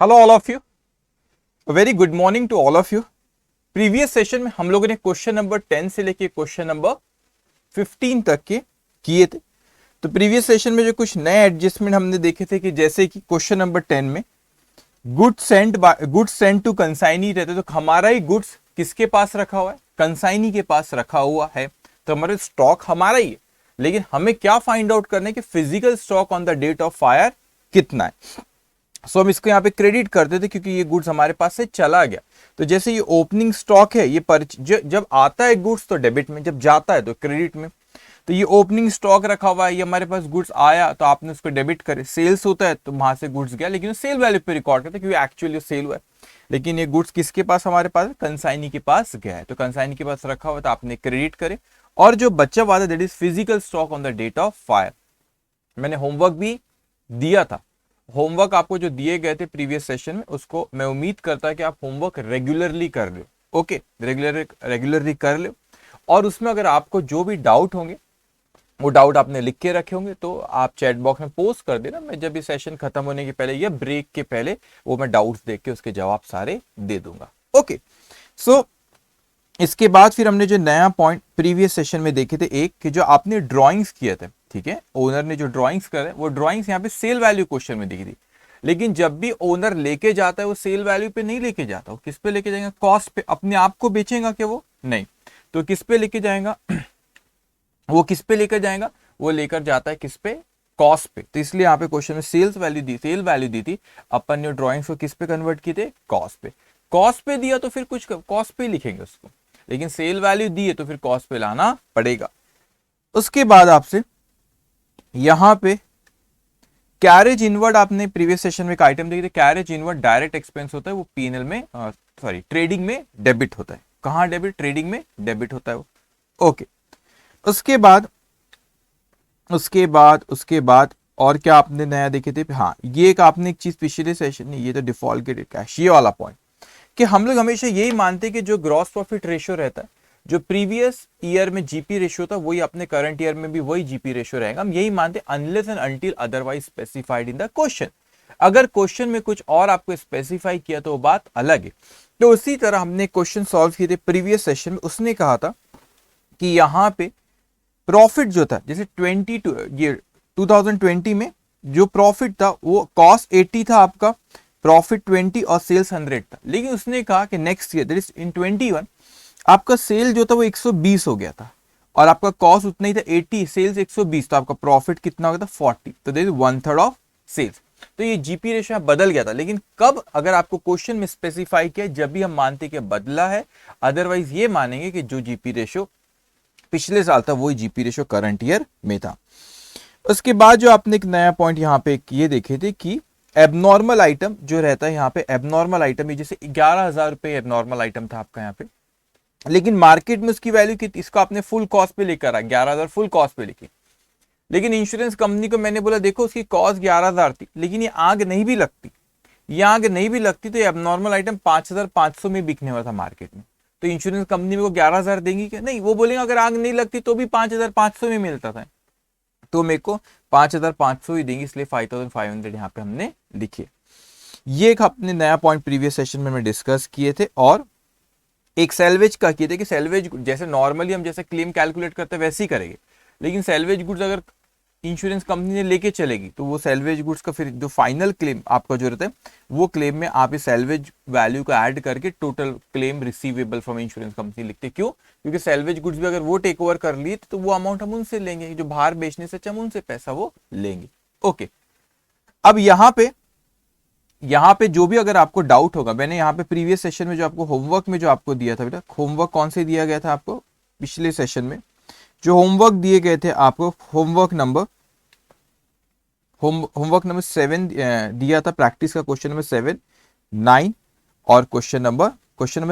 Hello all of you, very good morning to all of you. Previous session में हम लोगों ने question number 10 से लेके क्वेश्चन नंबर 15 तक के किए थे। तो प्रीवियस सेशन में जो कुछ नए एडजस्टमेंट हमने देखे थे कि जैसे कि क्वेश्चन नंबर 10 में गुड्स सेंट टू कंसाइनी रहते, तो हमारा ही गुड्स किसके पास रखा हुआ है? कंसाइनी के पास रखा हुआ है। तो हमारे स्टॉक हमारा ही है, लेकिन हमें क्या फाइंड आउट करना है कि physical stock on the date of fire कितना है। सो हम इसको यहाँ पे क्रेडिट करते थे क्योंकि ये गुड्स हमारे पास से चला गया। तो जैसे ये ओपनिंग स्टॉक है, ये जब आता है गुड्स तो डेबिट में, जब जाता है तो क्रेडिट में। तो ये ओपनिंग स्टॉक रखा हुआ है, ये हमारे पास गुड्स आया तो आपने उसको डेबिट करे। सेल्स होता है तो वहां से गुड्स गया, लेकिन सेल वैल्यू पे रिकॉर्ड करते हैं क्योंकि एक्चुअली सेल हुआ है। लेकिन ये गुड्स किसके पास हमारे पास? कंसाइनी के पास गया है। तो कंसाइनी के पास रखा हुआ तो आपने क्रेडिट करे, और जो बच्चा हुआ था that is physical stock on the date of fire. मैंने होमवर्क भी दिया था। होमवर्क आपको जो दिए गए थे प्रीवियस सेशन में, उसको मैं उम्मीद करता कि आप होमवर्क रेगुलरली कर लो। ओके, रेगुलरली कर लो, और उसमें अगर आपको जो भी डाउट होंगे वो डाउट आपने लिख के रखे होंगे तो आप चैट बॉक्स में पोस्ट कर देना। मैं जब ये सेशन खत्म होने के पहले या ब्रेक के पहले वो मैं डाउट्स देख के उसके जवाब सारे दे दूंगा। ओके, सो इसके बाद फिर हमने जो नया पॉइंट प्रीवियस सेशन में देखे थे, एक कि जो आपने ड्राइंग्स किए थे, ठीक है, ओनर ने जो ड्राइंग्स करे वो ड्राइंग्स यहाँ पे सेल वैल्यू क्वेश्चन में दिखी थी। लेकिन जब भी ओनर लेके जाता है वो सेल वैल्यू पे नहीं लेके जाता, वो किस पे लेके जाएगा? कॉस्ट पे। अपने आप को बेचेगा क्या वो? नहीं। तो किस पे लेके जाएगा? वो किस पे लेकर जाएगा? वो लेकर जाता है किस पे? कॉस्ट पे। तो इसलिए यहाँ पे क्वेश्चन में सेल वैल्यू दी थी, अपन ने ड्राइंग्स को किस पे कन्वर्ट किए थे? कॉस्ट पे। कॉस्ट पे दिया तो फिर कुछ कॉस्ट पे लिखेंगे उसको, लेकिन सेल वैल्यू दी है तो फिर कॉस्ट पे लाना पड़ेगा। उसके बाद आपसे यहां पे कैरेज इनवर्ड, आपने प्रीवियस सेशन में एक आइटम देखी थी, कैरेज इनवर्ड डायरेक्ट एक्सपेंस होता है, वो पीएनएल में ट्रेडिंग में डेबिट होता है। कहां डेबिट? ट्रेडिंग में डेबिट होता है वो। ओके, उसके बाद और क्या आपने नया देखे थे? हाँ, ये एक आपने एक चीज पिछले सेशन में, ये तो डिफॉल्टेड कैश, ये वाला पॉइंट कि हम लोग हमेशा यही मानते हैं कि जो ग्रॉस प्रॉफिट रेशियो रहता है, जो प्रीवियस ईयर में जीपी रेशियो था, वही अपने करंट ईयर में भी वही जीपी रेशियो रहेगा। हम यही मानते हैं unless and until otherwise specified in the question. अगर क्वेश्चन में कुछ और आपको स्पेसिफाई किया तो वो बात अलग है। तो उसी तरह हमने क्वेश्चन सॉल्व किए थे प्रीवियस सेशन में। उसने कहा था कि यहाँ पे प्रॉफिट जो था, जैसे 2020 में जो प्रॉफिट था वो कॉस्ट 80 था आपका, प्रॉफिट 20 और सेल्स 100 था। लेकिन उसने कहा कि next year that is in 21 आपका सेल जो था वो 120 हो गया था और आपका कॉस्ट उतना ही था 80, सेल्स 120, तो आपका प्रॉफिट कितना हो गया था? 40। तो दैट इज 1/3 ऑफ सेल्स। तो ये जीपी रेशियो बदल गया था। लेकिन कब? अगर आपको क्वेश्चन में स्पेसिफाई किया, जब भी हम मानते कि बदला है, अदरवाइज ये मानेंगे कि जो जीपी रेशियो पिछले साल था वही जीपी रेशियो करंट ईयर में था। उसके बाद जो आपने एक नया पॉइंट यहाँ पे ये देखे थे कि एबनॉर्मल आइटम जो रहता है यहाँ पे, एबनॉर्मल आइटम जैसे 11,000 रुपए एबनॉर्मल आइटम था आपका यहाँ पे, लेकिन मार्केट में उसकी वैल्यू कितनी? इसको आपने फुल कॉस्ट पे लेकर आ, 11,000 फुल कॉस्ट पे लिखी। लेकिन इंश्योरेंस कंपनी को मैंने बोला देखो उसकी कॉस्ट 11,000 थी, लेकिन ये आग नहीं भी लगती, तो ये एबनॉर्मल आइटम 5,500 में बिकने वाला था मार्केट में। तो इंश्योरेंस कंपनी में को 11,000 देंगी क्या? नहीं, वो बोलेंगे अगर आग नहीं लगती तो भी 5,500 में मिलता था, तो मेरे को 5,500 ही देंगी, इसलिए 5,500 यहाँ पे हमने लिखे। ये एक अपने नया पॉइंट प्रीवियस सेशन में डिस्कस किए थे। और एक सेल्वेज का किए थे कि सेल्वेज जैसे नॉर्मली हम जैसे क्लेम कैलकुलेट करते हैं वैसे ही करेंगे, लेकिन सेल्वेज गुड्स अगर इंश्योरेंस कंपनी ने लेके चलेगी तो वो सेल्वेज गुड्स का फिर जो फाइनल क्लेम आपका जो रहता है, वो क्लेम में आप इस सेल्वेज वैल्यू को ऐड करके total claim receivable from insurance company लिखते। क्यों? क्योंकि सेल्वेज गुड्स भी अगर वो टेक ओवर कर लिए तो वो अमाउंट हम उनसे लेंगे, जो बाहर बेचने से हम उनसे पैसा वो लेंगे। ओके, अब यहाँ पे जो भी अगर आपको डाउट होगा, मैंने यहाँ पे प्रीवियस सेशन में जो आपको होमवर्क में जो आपको दिया था बेटा, होमवर्क कौन से दिया गया था आपको पिछले सेशन में? जो होमवर्क दिए गए थे आपको, होमवर्क नंबर 7 दिया था, प्रैक्टिस का क्वेश्चन नंबर 7, 9 और क्वेश्चन नंबर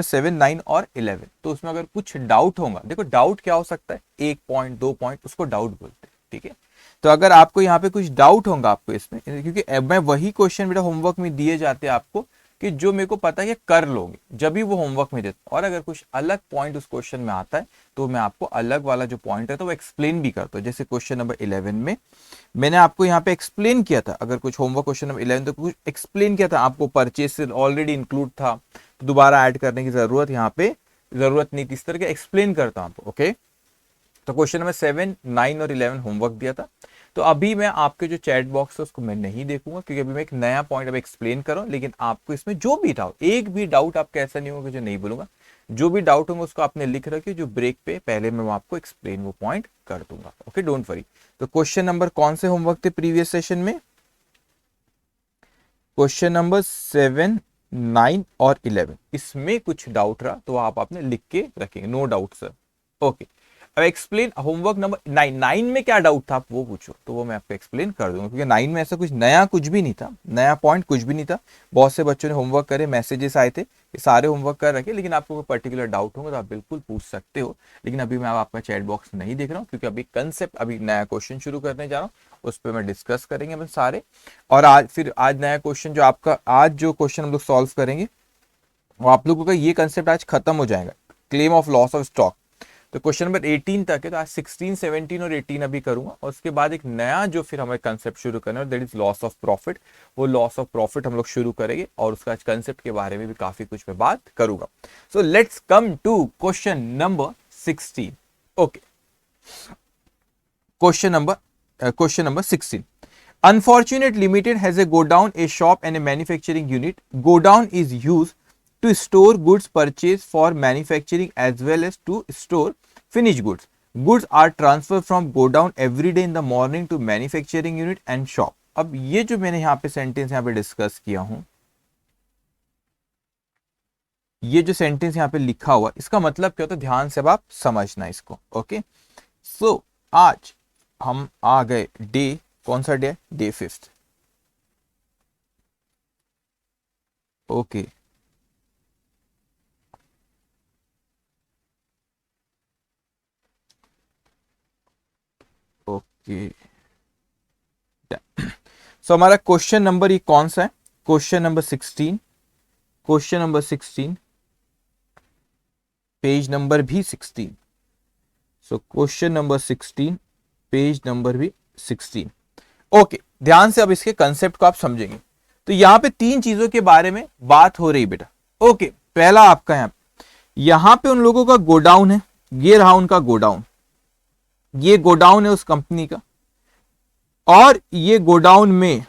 7, 9 और 11। तो उसमें अगर कुछ डाउट होगा, देखो डाउट क्या हो सकता है, 1 पॉइंट 2 पॉइंट, उसको डाउट बोलते हैं, ठीक है। तो अगर आपको यहाँ पे कुछ डाउट होगा आपको इसमें, क्योंकि मैं वही क्वेश्चन बेटा होमवर्क में दिए जाते हैं आपको कि जो मेरे को पता है कि कर लोगे, जब भी वो होमवर्क में देता हूं। और अगर कुछ अलग पॉइंट उस क्वेश्चन में आता है तो मैं आपको अलग वाला जो पॉइंट है तो वो एक्सप्लेन भी करता हूँ। जैसे क्वेश्चन नंबर 11 में मैंने आपको यहाँ पे एक्सप्लेन किया था, अगर कुछ होमवर्क क्वेश्चन नंबर 11 तो कुछ एक्सप्लेन किया था आपको, परचेज ऑलरेडी इंक्लूड था तो दोबारा ऐड करने की जरूरत यहाँ पे जरूरत नहीं थी। इस तरह के एक्सप्लेन करता हूँ आपको। ओके, तो क्वेश्चन नंबर 7, 9 और 11 होमवर्क दिया था। तो अभी मैं आपके जो चैट बॉक्स है उसको मैं नहीं देखूंगा, क्योंकि अभी मैं एक नया पॉइंट अब एक्सप्लेन कर रहा हूं। लेकिन आपको इसमें जो भी डाउट, एक भी डाउट आपका ऐसा नहीं होगा जो नहीं बोलूंगा, जो भी डाउट होंगे उसको आपने लिख रखिए, जो ब्रेक पे पहले मैं आपको एक्सप्लेन वो पॉइंट कर दूंगा। Okay, don't worry. तो क्वेश्चन नंबर कौन से होमवर्क थे प्रीवियस सेशन में? क्वेश्चन नंबर 7, 9 और 11। इसमें कुछ डाउट रहा तो आप आपने लिख के रखेंगे, नो डाउट सर। ओके, अब एक्सप्लेन होमवर्क नंबर 9 में क्या डाउट था आप वो पूछो, तो वो मैं आपको एक्सप्लेन कर दूंगा, क्योंकि 9 में ऐसा कुछ नया कुछ भी नहीं था, नया पॉइंट कुछ भी नहीं था। बहुत से बच्चों ने होमवर्क करे, मैसेजेस आए थे, ये सारे होमवर्क कर रखे। लेकिन आपको कोई पर्टिकुलर डाउट होगा तो आप बिल्कुल पूछ सकते हो। लेकिन अभी मैं आपका चैट बॉक्स नहीं देख रहा हूँ, क्योंकि अभी कंसेप्ट, अभी नया क्वेश्चन शुरू करने जा रहा हूँ, उस पर मैं डिस्कस करेंगे अपन सारे। और आज नया क्वेश्चन जो आपका, आज जो क्वेश्चन हम लोग सॉल्व करेंगे वो आप लोगों का ये कंसेप्ट आज खत्म हो जाएगा, claim of loss of stock. तो क्वेश्चन नंबर 18 तक है, तो आज 16, 17 और 18 अभी करूंगा, और उसके बाद एक नया जो फिर हमें कंसेप्ट शुरू करना है, that is loss of profit. वो लॉस ऑफ प्रॉफिट हम लोग शुरू करेंगे, और उसका आज कंसेप्ट के बारे में भी काफी कुछ मैं बात करूंगा। So let's come to question number 16। Okay, question number 16। Unfortunate Limited has a godown, a shop and a manufacturing unit. Godown is used to store goods purchased for manufacturing as well as to store finished goods. Goods are transferred from godown every day in the morning to manufacturing unit and shop. अब ये जो मैंने यहाँ पे sentence यहाँ पे discuss किया हूं, ये जो सेंटेंस यहाँ पे लिखा हुआ, इसका मतलब क्या होता है, ध्यान से अब आप समझना इसको। ओके, सो आज हम आ गए डे, कौन सा डे है? Day 5th। ओके, ओके, सो हमारा क्वेश्चन नंबर ये कौन सा है? Question number 16। Question number 16, page number भी 16। So question number 16, page number भी 16। ओके, ध्यान से अब इसके कंसेप्ट को आप समझेंगे। तो यहां पे 3 चीजों के बारे में बात हो रही बेटा। ओके, पहला आपका यहां पे उन लोगों का गोडाउन है, ये रहा उनका गोडाउन, ये गोडाउन है उस कंपनी का। और ये गोडाउन में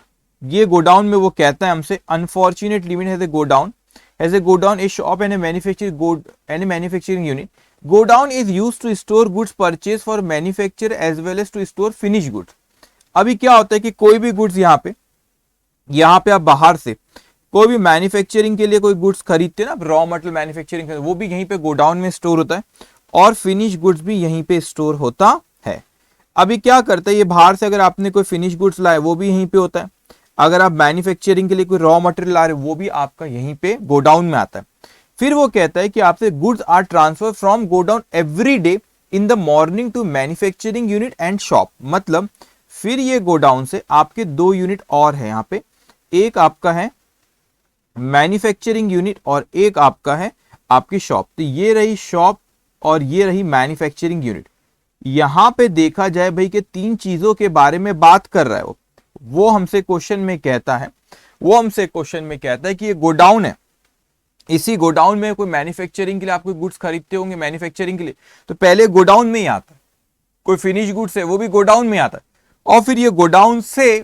वो कहता है हमसे, Unfortunate Limited has a godown a shop and a manufacturing unit. Godown is used to store goods purchase for manufacture as well as to store finish goods. अभी क्या होता है कि कोई भी गुड्स यहाँ पे आप बाहर से कोई भी मैन्युफैक्चरिंग के लिए कोई गुड्स खरीदते हैं ना, रॉ मटेरियल मैन्युफैक्चरिंग, वो भी यहीं पे गोडाउन में स्टोर होता है, और फिनिश गुड्स भी यहीं पे स्टोर होता है। अभी क्या करता है, ये बाहर से अगर आपने कोई फिनिश गुड्स लाए वो भी यहीं पे होता है, अगर आप मैन्युफैक्चरिंग के लिए कोई रॉ मटेरियल ला रहे वो भी आपका यहीं पे गोडाउन में आता है। फिर वो कहता है कि आपसे goods are transfer from godown every day in the morning to manufacturing unit and shop. मतलब फिर ये गोडाउन से आपके 2 यूनिट और है यहाँ पे, एक आपका है मैन्युफैक्चरिंग यूनिट और एक आपका है आपकी शॉप। तो ये रही शॉप और ये रही मैन्युफैक्चरिंग यूनिट। यहां पे देखा जाए भाई कि 3 चीजों के बारे में बात कर रहा है वो हमसे क्वेश्चन में कहता है कि ये गोडाउन है, इसी गोडाउन में कोई मैन्युफैक्चरिंग के लिए आप कोई गुड्स खरीदते होंगे मैन्युफैक्चरिंग के लिए, तो पहले गोडाउन में ही आता है, कोई फिनिश गुड्स है वो भी गोडाउन में आता है, और फिर ये गोडाउन से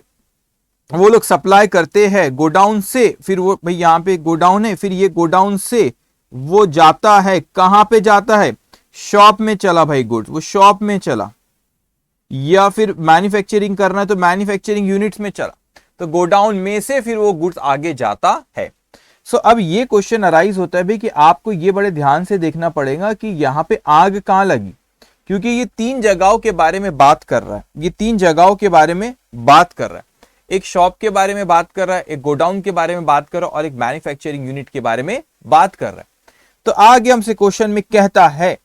वो लोग सप्लाई करते हैं, गोडाउन से फिर वो भाई यहाँ पे गोडाउन है, फिर ये गोडाउन से वो जाता है, कहां पे जाता है? शॉप में चला भाई गुड्स, वो शॉप में चला, या फिर मैन्युफैक्चरिंग करना है तो मैन्युफैक्चरिंग यूनिट्स में चला, तो गोडाउन में से फिर वो गुड्स आगे जाता है। सो अब ये क्वेश्चन अराइज होता है भाई कि आपको ये बड़े ध्यान से देखना पड़ेगा कि यहाँ पे आग कहां लगी, क्योंकि ये 3 जगहों के बारे में बात कर रहा है, ये 3 जगहों के बारे में बात कर रहा है। एक शॉप के बारे में बात कर रहा है, एक गोडाउन के बारे में बात कर रहा है, और एक मैन्युफैक्चरिंग यूनिट के बारे में बात कर रहा है। तो आगे हमसे क्वेश्चन में कहता है,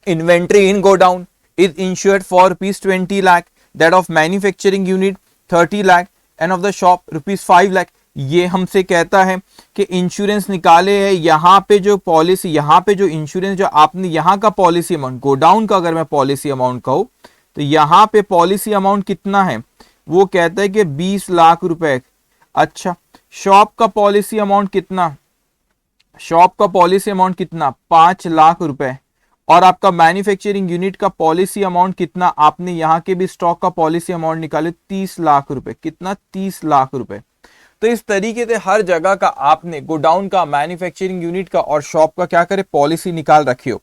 inventory in godown is insured for ₹20 lakh, that of manufacturing unit 30 lakh, and of the shop ₹5 lakh. ये हमसे कहता है कि इंश्योरेंस निकाले है, यहाँ पे जो पॉलिसी, यहाँ पे जो इंश्योरेंस जो आपने यहाँ का पॉलिसी अमाउंट, गोडाउन का अगर मैं पॉलिसी अमाउंट कहूँ तो यहाँ पे पॉलिसी अमाउंट कितना है, वो कहता है कि 20 लाख रुपए। अच्छा, शॉप का पॉलिसी अमाउंट कितना, शॉप का पॉलिसी अमाउंट कितना, 5 लाख रुपए। और आपका मैन्युफैक्चरिंग यूनिट का पॉलिसी अमाउंट कितना, आपने यहाँ के भी स्टॉक का पॉलिसी अमाउंट निकाले 30 लाख रुपए। कितना, 30 लाख रुपए। तो इस तरीके से हर जगह का आपने गोडाउन का, मैन्युफैक्चरिंग यूनिट का और शॉप का क्या करे, पॉलिसी निकाल रखी हो।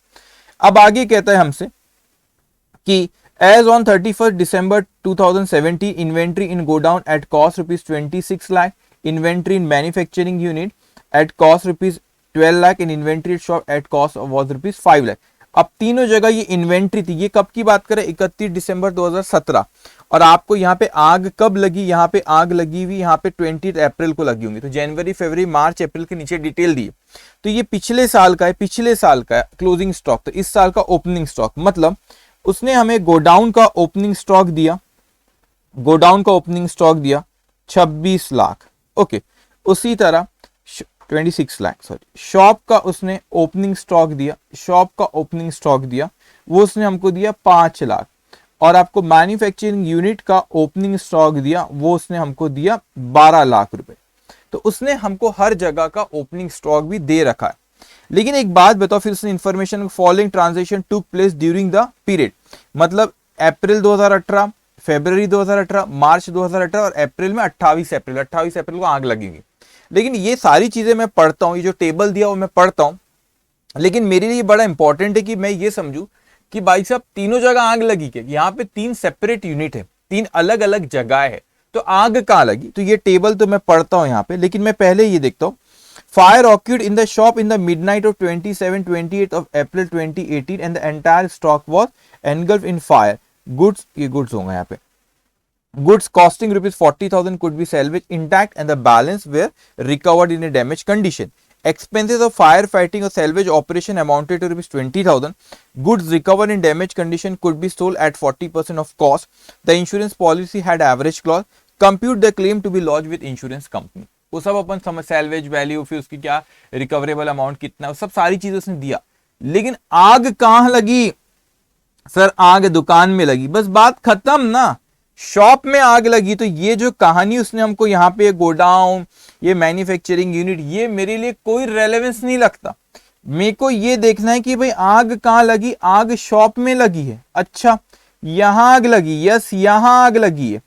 अब आगे कहता है हमसे कि as on 31 December 2070 inventory in godown at cost ₹26 lakh, inventory in manufacturing unit at cost ₹12 lakh and inventory shop at cost was ₹5 lakh. अब तीनों जगह ये इन्वेंट्री थी, ये कब की बात करें, 31 दिसंबर 2017। और आपको यहाँ पे आग कब लगी, यहाँ पे आग लगी हुई यहाँ पे 20 अप्रैल को लगी होंगी। तो जनवरी, फरवरी, मार्च, अप्रैल के नीचे डिटेल दी। तो ये पिछले साल का है, पिछले साल का है क्लोजिंग स्टॉक, तो इस साल का ओपनिंग स्टॉक, मतलब उसने हमें गोडाउन का ओपनिंग स्टॉक दिया, गोडाउन का ओपनिंग स्टॉक दिया 26 लाख। ओके, उसी तरह 26 लाख सॉरी, शॉप का उसने ओपनिंग स्टॉक दिया, शॉप का ओपनिंग स्टॉक दिया, वो उसने हमको दिया 5 लाख। और आपको मैन्युफैक्चरिंग यूनिट का ओपनिंग स्टॉक दिया, वो उसने हमको दिया 12 लाख रुपए। तो उसने हमको हर जगह का ओपनिंग स्टॉक भी दे रखा है। लेकिन एक बात बताओ, फिर उसने information following transaction took place during the period, मतलब अप्रैल 2018, फरवरी 2018, मार्च 2018 और अप्रैल में 28 अप्रैल को आग लगेगी। लेकिन ये सारी चीजें मैं पढ़ता हूँ, ये जो टेबल दिया वो मैं पढ़ता हूँ, लेकिन मेरे लिए बड़ा इंपॉर्टेंट है कि मैं ये समझूं कि भाई साहब तीनों जगह आग लगी के, यहाँ पे 3 सेपरेट यूनिट है, 3 अलग अलग जगह है, तो आग कहाँ लगी। तो ये टेबल तो मैं पढ़ता हूँ यहाँ पे, लेकिन मैं पहले ये देखता हूँ। Fire occurred in the shop in the midnight of 27-28 of April 2018 and the entire stock was engulfed in fire. Goods, ये goods होंगे यहाँ पे, goods costing ₹40,000 could be salvaged intact and the balance were recovered in a damaged condition. Expenses of firefighting or salvage operation amounted to ₹20,000. Goods recovered in damaged condition could be sold at 40% of cost. The insurance policy had average clause. Compute the claim to be lodged with insurance company. वो सब अपन समझ, salvage value, फिर उसकी क्या recoverable amount कितना, सब सारी चीजें उसने दिया। लेकिन आग कहाँ लगी, सर आग दुकान में लगी, बस बात खत्म ना। शॉप में आग लगी, तो ये जो कहानी उसने हमको यहाँ पे गोडाउन, ये मैन्युफैक्चरिंग यूनिट, ये मेरे लिए कोई रेलेवेंस नहीं लगता। मेरे को ये देखना है कि भाई आग कहाँ लगी, आग शॉप में लगी है। अच्छा, यहां आग लगी, यस यहां आग लगी है,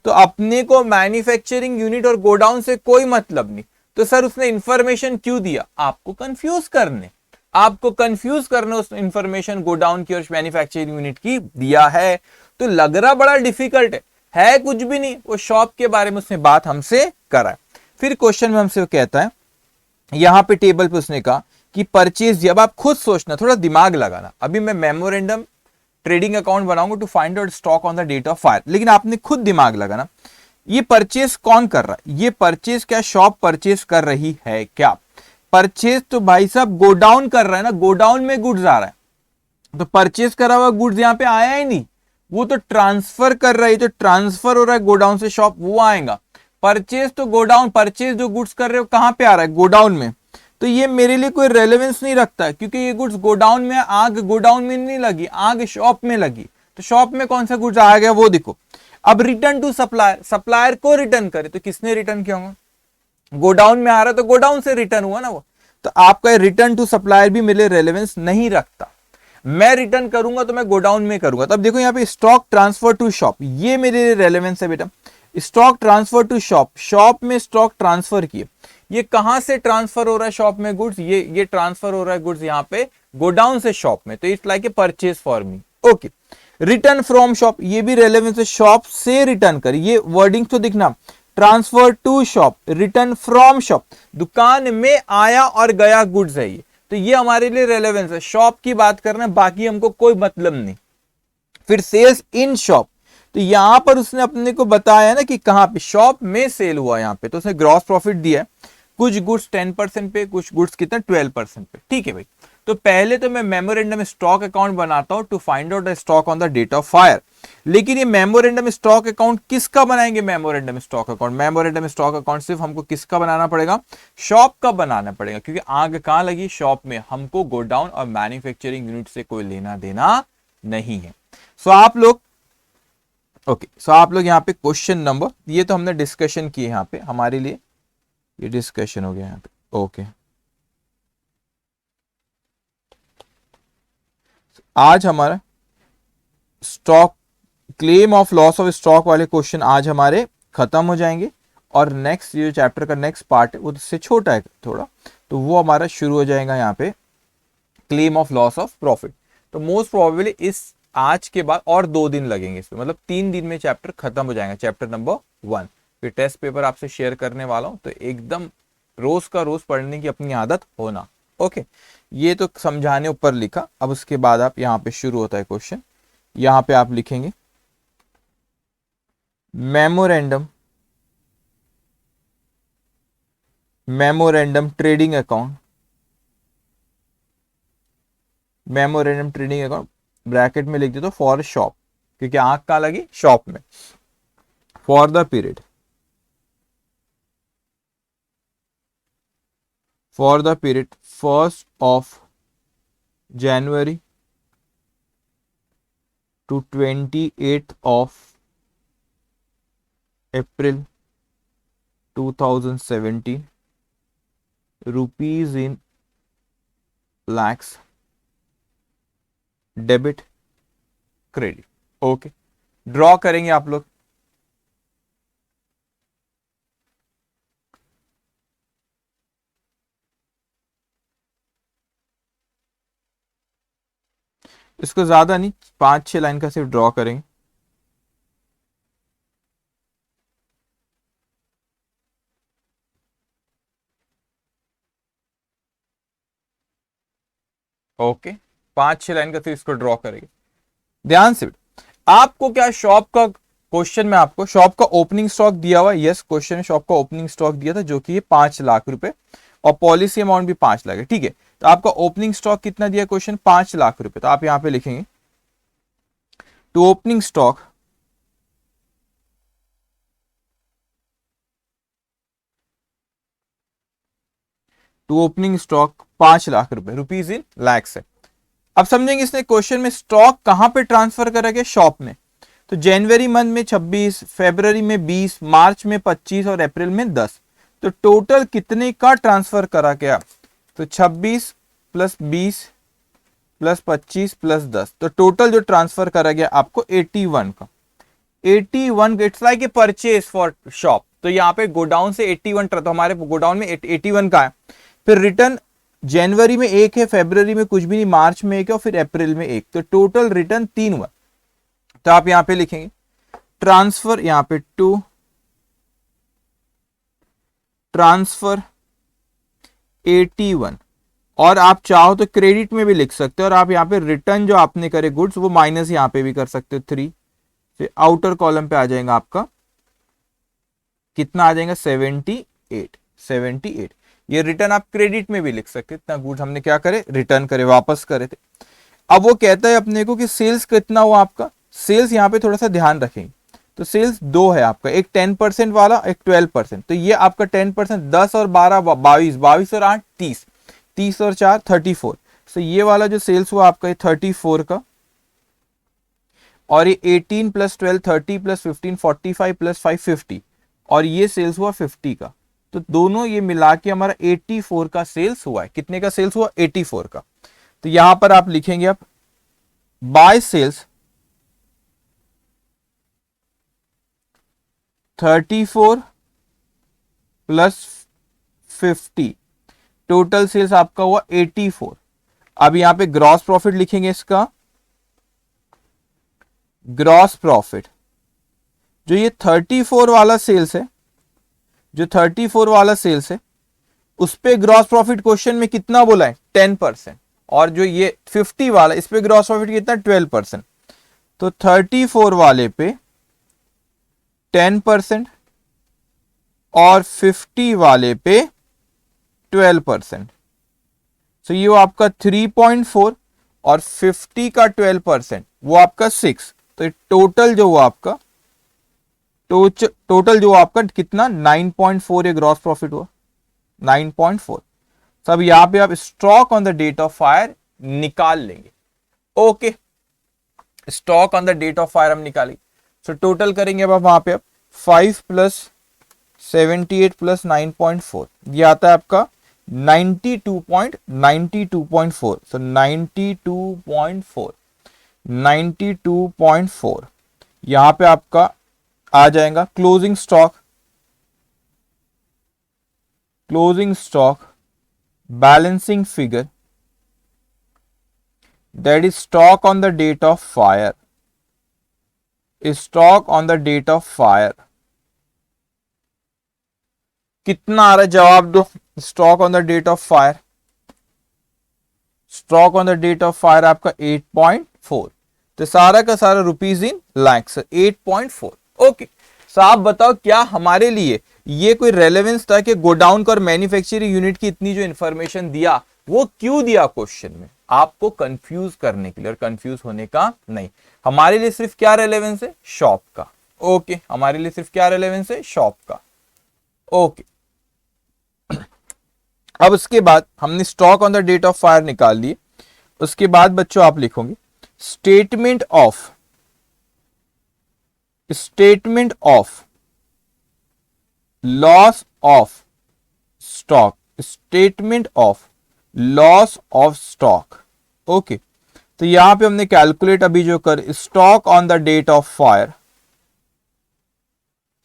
तो अपने को मैन्युफैक्चरिंग यूनिट और गोडाउन से कोई मतलब नहीं। तो सर उसने इंफॉर्मेशन क्यों दिया, आपको कंफ्यूज करने, आपको कंफ्यूज करने उस इंफॉर्मेशन गोडाउन की और मैन्युफैक्चरिंग यूनिट की दिया है। तो लग रहा बड़ा डिफिकल्ट है कुछ भी नहीं, वो शॉप के बारे में उसने बात हमसे करा है। फिर क्वेश्चन में हमसे वो कहता है, यहां पे टेबल पे उसने कहा कि परचेज, जब आप खुद सोचना, थोड़ा दिमाग लगाना। अभी मैं मेमोरेंडम ट्रेडिंग अकाउंट बनाऊंगा to find out stock on the date of fire, लेकिन आपने खुद दिमाग लगाना। ये परचेज कौन कर रहा है, ये परचेज क्या शॉप परचेज कर रही है क्या, परचेज तो भाई साहब गोडाउन कर रहा है ना, गोडाउन में गुड्स आ रहा है, तो परचेज करा हुआ गुड्स यहाँ पे आया ही नहीं, वो तो ट्रांसफर कर रहा है, तो ट्रांसफर हो रहा है गोडाउन से शॉप, वो आएगा। परचेज तो गोडाउन, परचेज जो गुड्स कर रहे हो कहां पे आ रहा है, गोडाउन में, तो ये मेरे लिए कोई रेलेवेंस नहीं रखता है, क्योंकि ये गुड्स गोडाउन में, आग गोडाउन में नहीं लगी, आग शॉप में लगी। तो शॉप में कौन सा गुड्स आ गया वो देखो। अब रिटर्न टू सप्लायर, सप्लायर को रिटर्न करे, तो किसने रिटर्न किया होगा, गोडाउन में आ रहा है तो गोडाउन से रिटर्न हुआ ना वो। तो आपका रिटर्न टू सप्लायर भी मेरे लिए रेलेवेंस नहीं रखता। मैं रिटर्न करूंगा तो मैं गोडाउन में करूंगा। तब देखो यहाँ पे स्टॉक ट्रांसफर टू शॉप, ये मेरे लिए रेलेवेंस है बेटा। Stock transfer to shop, shop में स्टॉक ट्रांसफर किए, ये कहां से ट्रांसफर हो रहा है शॉप में गुड्स, ये ट्रांसफर हो रहा है गुड्स यहाँ पे गोडाउन से शॉप में, तो it's like a purchase for me. Okay, return from shop, ये भी रेलेवेंस है, शॉप से रिटर्न कर, ये वर्डिंग तो दिखना, transfer to shop, return from shop, दुकान में आया और गया गुड्स है ये, तो ये हमारे लिए रेलेवेंस है। शॉप की बात करना है, बाकी हमको कोई मतलब नहीं। फिर सेल्स इन शॉप, तो यहां पर उसने अपने को बताया ना कि कहां पे शॉप में सेल हुआ, यहां पे तो उसने ग्रॉस प्रॉफिट दिया है, कुछ गुड्स 10% पे, कुछ गुड्स कितना 12% पे, ठीक है भाई। तो पहले तो मैं मेमोरेंडम स्टॉक अकाउंट बनाता हूं to find out the stock on the date of fire. लेकिन ये मेमोरेंडम स्टॉक अकाउंट किसका बनाएंगे? Memorandum stock account, memorandum stock account सिर्फ हमको किसका बनाना पड़ेगा? शॉप का बनाना पड़ेगा, क्योंकि आग कहां लगी? शॉप में। हमको गोडाउन और मैन्युफैक्चरिंग यूनिट से कोई लेना देना नहीं है। सो आप लोग आप लोग यहाँ पे क्वेश्चन नंबर, ये तो हमने डिस्कशन किए यहाँ पे, हमारे लिए ये डिस्कशन हो गया यहाँ पे। ओके, आज हमारा stock claim of loss of stock वाले क्वेश्चन आज हमारे खत्म हो जाएंगे, और नेक्स्ट ये चैप्टर का नेक्स्ट पार्ट है वो उससे छोटा है थोड़ा, तो वो हमारा शुरू हो जाएगा यहाँ पे claim of loss of profit. तो मोस्ट प्रोबेबली इस आज के बाद और 2 दिन लगेंगे इसमें, मतलब 3 दिन में चैप्टर खत्म हो जाएगा, चैप्टर नंबर 1। फिर टेस्ट पेपर आपसे शेयर करने वाला हूं, तो एकदम रोज का रोज पढ़ने की अपनी आदत होना। ओके, ये तो समझाने ऊपर लिखा। अब उसके बाद आप यहाँ पे शुरू होता है क्वेश्चन, यहाँ पे आप लिखेंगे memorandum trading account, memorandum trading account bracket में लिख दे तो फॉर शॉप, क्योंकि आंख कहां लगी? शॉप में। For the period, for the period 1st of January to 28th of April 2017, rupees in lakhs, debit credit. Okay, draw करेंगे आप लोग। इसको ज्यादा नहीं, 5-6 लाइन का सिर्फ ड्रॉ करेंगे। ओके, 5-6 लाइन का सिर्फ इसको ड्रॉ करेंगे। ध्यान से, आपको क्या शॉप का क्वेश्चन में आपको शॉप का ओपनिंग स्टॉक दिया हुआ है? यस, क्वेश्चन में शॉप का ओपनिंग स्टॉक दिया था जो कि ये 5 लाख रुपए, और पॉलिसी अमाउंट भी 5 लाख है। ठीक है, तो आपका ओपनिंग स्टॉक कितना दिया क्वेश्चन? 5 लाख रुपए। तो आप यहां पे लिखेंगे to opening stock to opening stock 5 lakh रुपए, रुपीज इन लैक्स है। अब समझेंगे इसने क्वेश्चन में स्टॉक कहां पे ट्रांसफर करा गया? शॉप में। तो जनवरी मंथ में 26, फरवरी में 20, मार्च में 25 और अप्रैल में 10। तो टोटल कितने का ट्रांसफर करा गया? तो 26 प्लस 20 प्लस 25 प्लस 10, तो टोटल जो ट्रांसफर करा गया आपको 81 का। 81, it's like a purchase for shop. तो यहाँ पे गोडाउन से 81, तो हमारे गोडाउन में 81 का है। फिर रिटर्न जनवरी में 1 है, फरवरी में कुछ भी नहीं, मार्च में 1 है और फिर अप्रैल में 1, तो टोटल रिटर्न 3 हुआ। तो आप यहां पे लिखेंगे ट्रांसफर, यहां पे टू ट्रांसफर 81, और आप चाहो तो क्रेडिट में भी लिख सकते हो, और आप यहां पे रिटर्न जो आपने करे गुड्स वो माइनस यहां पे भी कर सकते हो 3 से, आउटर कॉलम पे आ जाएगा आपका कितना आ जाएगा? 78। ये रिटर्न आप क्रेडिट में भी लिख सकते, इतना गुड्स हमने क्या करे? रिटर्न करे, वापस करे थे। अब वो कहता है अपने को कि सेल्स कितना हुआ आपका? सेल्स यहाँ पे थोड़ा सा ध्यान रखेंगे, तो सेल्स 2 है आपका, एक 10% वाला, एक 12%। तो ये आपका 10%, 10 और 12 22, 22 और 8 30, 30 और 4 34। तो ये वाला जो सेल्स हुआ आपका 34 का, और ये 18 प्लस 12 30 प्लस 15 45 प्लस 5 50, और ये सेल्स हुआ 50 का। तो दोनों ये मिला के हमारा 84 का सेल्स हुआ है। कितने का सेल्स हुआ? 84 का। तो यहां पर आप लिखेंगे आप by sales 34 plus 50, total sales आपका हुआ 84। अब यहां पे ग्रॉस प्रॉफिट लिखेंगे, इसका ग्रॉस प्रॉफिट जो ये 34 वाला सेल्स है, जो 34 वाला सेल्स है उस पे ग्रॉस प्रॉफिट क्वेश्चन में कितना बोला है? 10%। और जो ये 50 वाला इस पे ग्रॉस प्रॉफिट कितना? 12%। तो 34 वाले पे 10% और 50 वाले पे 12%। तो ये वो आपका 3.4 और 50 का 12% वो आपका 6, तो ये टोटल जो हुआ आपका टोटल जो आपका कितना 9.4 ये ग्रॉस प्रॉफिट हुआ 9.4। सब यहां पे आप stock on the date of fire निकाल लेंगे। Okay, stock on the date of fire हम निकालेंगे। सो टोटल करेंगे अब वहां पे आप 5 प्लस 78 प्लस 9.4 ये आता है आपका 92.4। सो 92.4 यहां पे आपका आ जाएगा closing stock balancing figure, that is stock on the date of fire, stock on the date of fire कितना आ रहा है जवाब दो। Stock on the date of fire, stock on the date of fire आपका 8.4, तो सारा का सारा rupees in lakhs 8.4। Okay, so आप बताओ क्या हमारे लिए ये कोई रेलेवेंस था कि गोडाउन का और मैन्युफैक्चरिंग यूनिट की इतनी जो इंफॉर्मेशन दिया वो क्यों दिया क्वेश्चन में? आपको कंफ्यूज करने के लिए और कंफ्यूज होने का नहीं। हमारे लिए सिर्फ क्या रेलेवेंस है? शॉप का। ओके, हमारे लिए सिर्फ क्या रेलेवेंस है? शॉप का। ओके, अब उसके बाद हमने stock on the date of fire निकाल लिए। उसके बाद बच्चों आप लिखोगे statement of loss of stock, statement of loss of stock. Okay, तो यहां पे हमने कैलकुलेट अभी जो कर stock on the date of fire,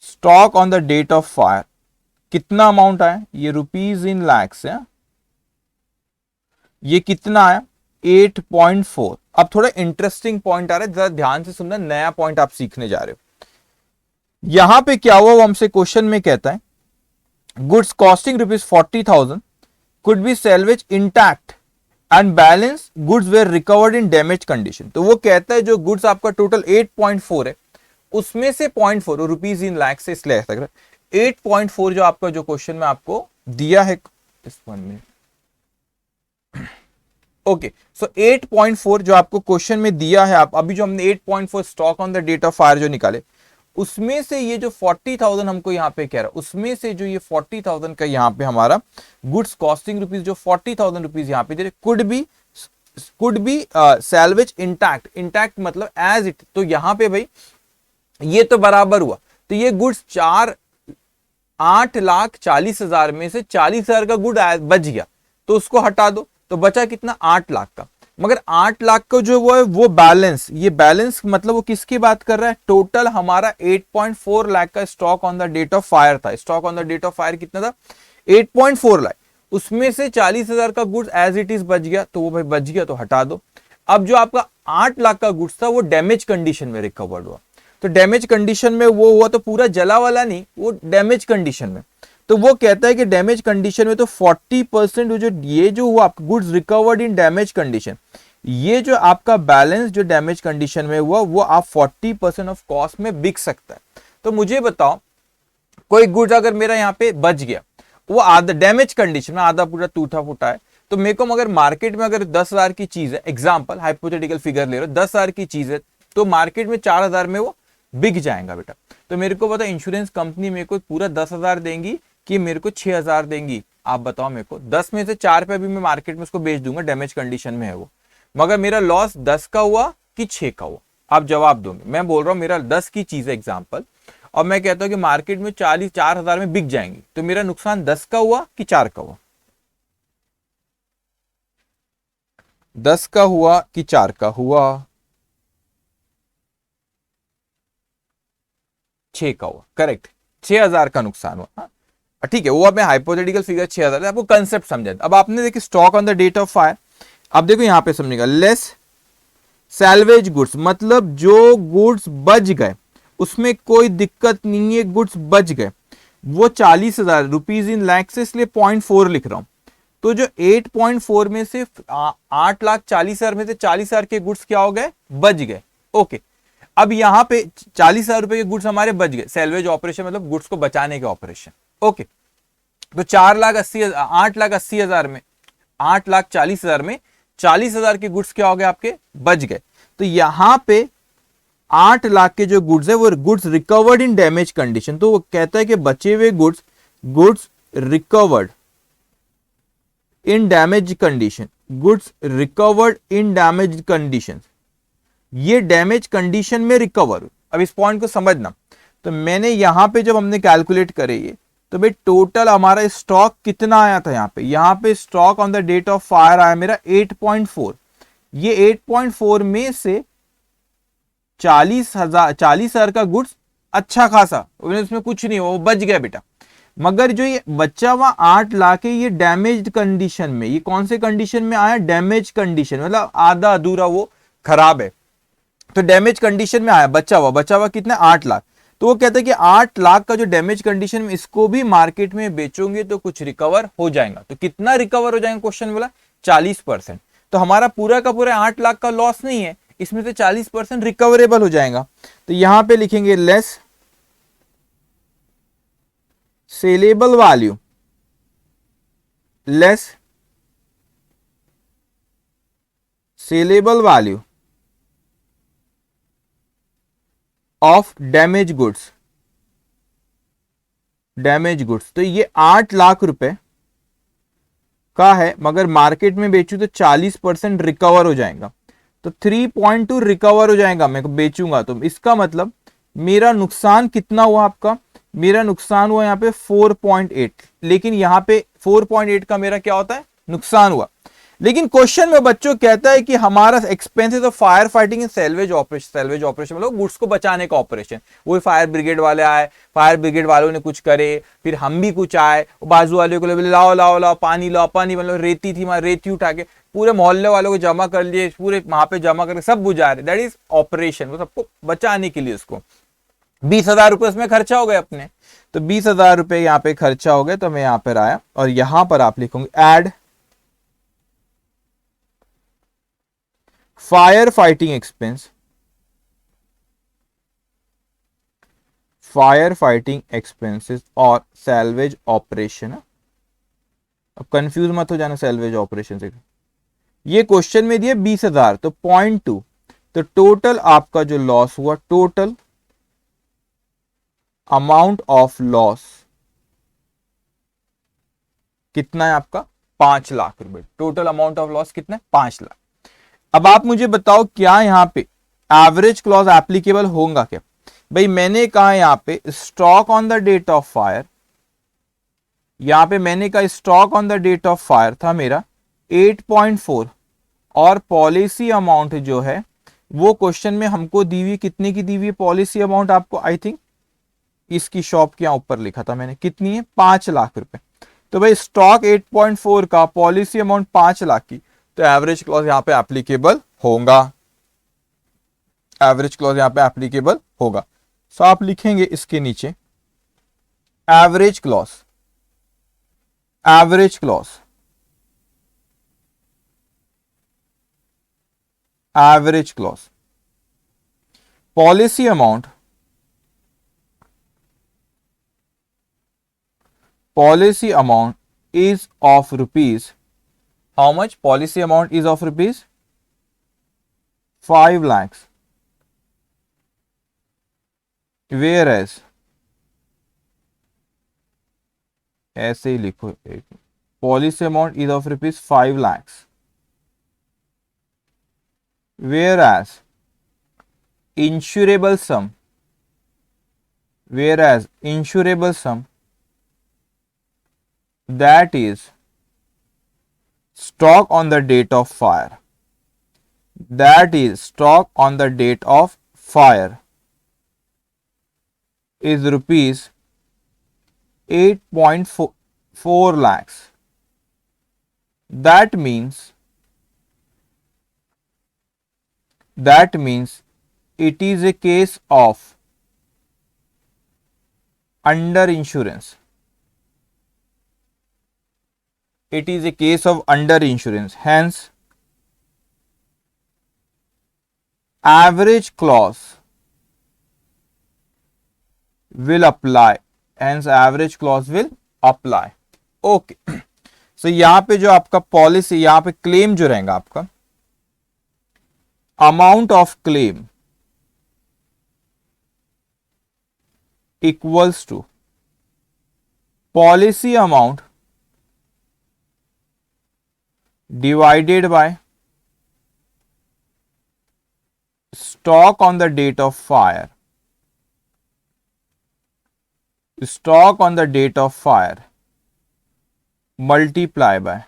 stock on the date of fire कितना अमाउंट आया? ये रुपीज इन लैक्स है। ये कितना आया? 8.4। अब थोड़ा इंटरेस्टिंग पॉइंट आ रहा है, जरा ध्यान से सुनना, नया पॉइंट आप सीखने जा रहे हो। यहां पे क्या हुआ वो हमसे क्वेश्चन में कहता है goods costing ₹40,000 could be salvaged intact and balance goods were recovered in damaged condition। तो वो कहता है जो गुड्स आपका टोटल 8.4 है उसमें से 0.4 रुपीज इन लैख से इसलिए 8.4 जो आपका जो क्वेश्चन में आपको दिया है इस 1 मिनट। ओके, सो 8.4 जो आपको क्वेश्चन में दिया है, आप अभी जो हमने 8.4 stock on the date of fire जो निकाले उसमें से ये जो 40,000 हमको यहाँ पे कह रहा है, उसमें से जो ये 40,000 का यहाँ पे हमारा गुड्स कॉस्टिंग रुपीज जो 40,000 रुपीज यहाँ पे दे रहे, कुड बी सैल्वेज इंटैक्ट मतलब एज इट। तो यहाँ पे भाई ये तो बराबर हुआ, तो ये गुड्स 8,40,000 में से 40,000 का गुड बच गया, तो उसको हटा दो, तो बचा कितना? 8 लाख का। मगर 8 लाख का जो वो है वो बैलेंस, ये बैलेंस मतलब वो किसकी बात कर रहा है? टोटल हमारा 8.4 लाख का stock on the date of fire था। Stock on the date of fire कितना था? 8.4 लाख। उसमें से 40,000 का गुड्स एज इट इज बच गया, तो वो भाई बच गया तो हटा दो। अब जो आपका 8 लाख का गुड्स था वो डैमेज कंडीशन में रिकवर्ड हुआ, तो डैमेज कंडीशन में वो हुआ तो पूरा जला वाला नहीं, वो डैमेज कंडीशन में। तो वो कहता है कि डैमेज कंडीशन में तो 40% जो ये जो हुआ आपका goods recovered in damage condition, ये जो आपका बैलेंस जो डैमेज कंडीशन में हुआ वो आप 40% ऑफ कॉस्ट में बिक सकता है। तो मुझे बताओ कोई गुड्स अगर मेरा यहाँ पे बच गया, वो आधा डैमेज कंडीशन में, आधा पूरा टूटा फूटा है, तो मेरे को अगर मार्केट में अगर 10,000 की चीज है, एग्जाम्पल हाइपोथेटिकल फिगर ले रहे हो, 10,000 की चीज है तो मार्केट में 4,000 में वो बिक जाएगा बेटा। तो मेरे को पता इंश्योरेंस कंपनी मेरे को पूरा 10,000 देंगी कि मेरे को 6,000 देंगी? आप बताओ मेरे को, 10 में से 4 पे भी मैं मार्केट में उसको बेच दूंगा, डैमेज कंडीशन में है वो, मगर मेरा लॉस 10 का हुआ कि 6 का हुआ? आप जवाब दोगे। मैं बोल रहा हूं मेरा 10 की चीज है एग्जाम्पल, और मैं कहता हूं कि मार्केट में 4,000 में बिक जाएंगी, तो मेरा नुकसान 10 का हुआ कि 4 का हुआ? 10 का हुआ कि 4 का हुआ? 6 का हुआ, करेक्ट। 6,000 का नुकसान हुआ। ठीक है, वो अब मैं हाइपोथेटिकल फिगर 6,000, आपको कंसेप्ट समझा। अब आपने देखिए stock on the date of fire, अब देखो यहां पे समझेगा लेस सैल्वेज गुड्स, मतलब जो गुड्स बच गए उसमें कोई दिक्कत नहीं है, गुड्स बच गए, वो 40,000 रुपीज इन लैख से, इसलिए 0.4 लिख रहा हूं। तो जो 8.4 में से 8,40,000 में से 40,000 के गुड्स क्या हो गए? बच गए। ओके, अब यहां पे 40,000 रुपए के गुड्स हमारे बच गए, सैल्वेज ऑपरेशन मतलब गुड्स को बचाने के ऑपरेशन। ओके, तो 8,80,000 में 8,40,000 में 40,000 के गुड्स क्या हो गए आपके, बच गए। तो यहां पे 8 लाख के जो गुड्स है वो goods recovered in damage condition, तो वो कहता है कि बचे हुए goods recovered in damage condition, goods recovered in damage condition, ये डैमेज कंडीशन में रिकवर। अब इस पॉइंट को समझना, तो मैंने यहां पे जब हमने कैलकुलेट करे ये, तो भाई टोटल हमारा स्टॉक कितना आया था, यहां पे stock on the date of fire आया मेरा 8.4। ये 8.4 में से 40,000 का गुड्स अच्छा खासा, उसमें कुछ नहीं, वो बच गया बेटा। मगर जो ये बच्चा हुआ 8 लाख है, ये डैमेज्ड कंडीशन में, ये कौन से कंडीशन में आया, डैमेज कंडीशन, मतलब आधा अधूरा वो खराब है, तो डैमेज कंडीशन में आया बचा हुआ कितना, 8 लाख। तो वो कहता है कि 8 लाख का जो डैमेज कंडीशन में, इसको भी मार्केट में बेचोगे तो कुछ रिकवर हो जाएगा। तो कितना रिकवर हो जाएगा, क्वेश्चन बोला 40%। तो हमारा पूरा का पूरा 8 लाख का लॉस नहीं है, इसमें से 40% रिकवरेबल हो जाएगा। तो यहां पे लिखेंगे less saleable value, less saleable value of damage goods, तो ये 8 लाख रुपए का है, मगर मार्केट में बेचू तो 40% रिकवर हो जाएगा, तो 3.2 रिकवर हो जाएगा मैं बेचूंगा तो। इसका मतलब मेरा नुकसान कितना हुआ आपका, मेरा नुकसान हुआ यहाँ पे 4.8, लेकिन यहाँ पे 4.8 का मेरा क्या होता है, नुकसान हुआ। लेकिन क्वेश्चन में बच्चों कहता है कि हमारा expenses of fire fighting and salvage operation मतलब गुड्स को बचाने का ऑपरेशन, वो फायर ब्रिगेड वाले आए, फायर ब्रिगेड वालों ने कुछ करे, फिर हम भी कुछ आए, बाजू वाले को लाओ पानी मतलब रेती थी, रेती उठा के पूरे मोहल्ले वालों को जमा कर लिए, पूरे वहां पे जमा करके सब बुझा रहे, दैट इज ऑपरेशन, वो सबको बचाने के लिए। उसको 20,000 रुपए उसमें खर्चा हो गए अपने, तो 20,000 रुपए यहाँ पे खर्चा हो गए, तो मैं यहाँ पर आया और यहां पर आप लिखोगे add fire fighting expense, fire fighting expenses और सैल्वेज ऑपरेशन। अब कंफ्यूज मत हो जाना सैल्वेज ऑपरेशन से। ये क्वेश्चन में दिया 20,000, तो 0.2, तो टोटल आपका जो लॉस हुआ, टोटल अमाउंट ऑफ लॉस कितना है आपका, 5 लाख रुपए। टोटल अमाउंट ऑफ लॉस कितना है, 5 लाख। अब आप मुझे बताओ क्या यहां पे एवरेज क्लॉज एप्लीकेबल होगा क्या। भाई मैंने कहा यहां पे stock on the date of fire, यहां पे मैंने कहा stock on the date of fire था मेरा 8.4, और पॉलिसी अमाउंट जो है वो क्वेश्चन में हमको दी हुई, कितने की दी हुई पॉलिसी अमाउंट आपको, आई थिंक इसकी शॉप के यहां ऊपर लिखा था मैंने, कितनी है, 5 लाख रुपए। तो भाई स्टॉक 8.4 का, पॉलिसी अमाउंट 5 लाख की, तो एवरेज क्लॉज यहां पे एप्लीकेबल होगा, एवरेज क्लॉज यहां पे एप्लीकेबल होगा। सो आप लिखेंगे इसके नीचे average clause, average clause, average clause, policy amount, policy amount is of rupees, how much, policy amount is of rupees 5 lakhs, whereas ऐसे ही लिखो, policy amount is of rupees 5 lakhs, whereas insurable sum, that is stock on the date of fire, that is stock on the date of fire is rupees 8.4 lakhs. That means it is a case of under insurance. It is a case of under insurance. Hence, average clause will apply. Hence, average clause will apply. Okay. सो यहां पे जो आपका policy, यहां पे claim जो रहेगा आपका, amount of claim equals to policy amount divided by stock on the date of fire. Stock on the date of fire multiply by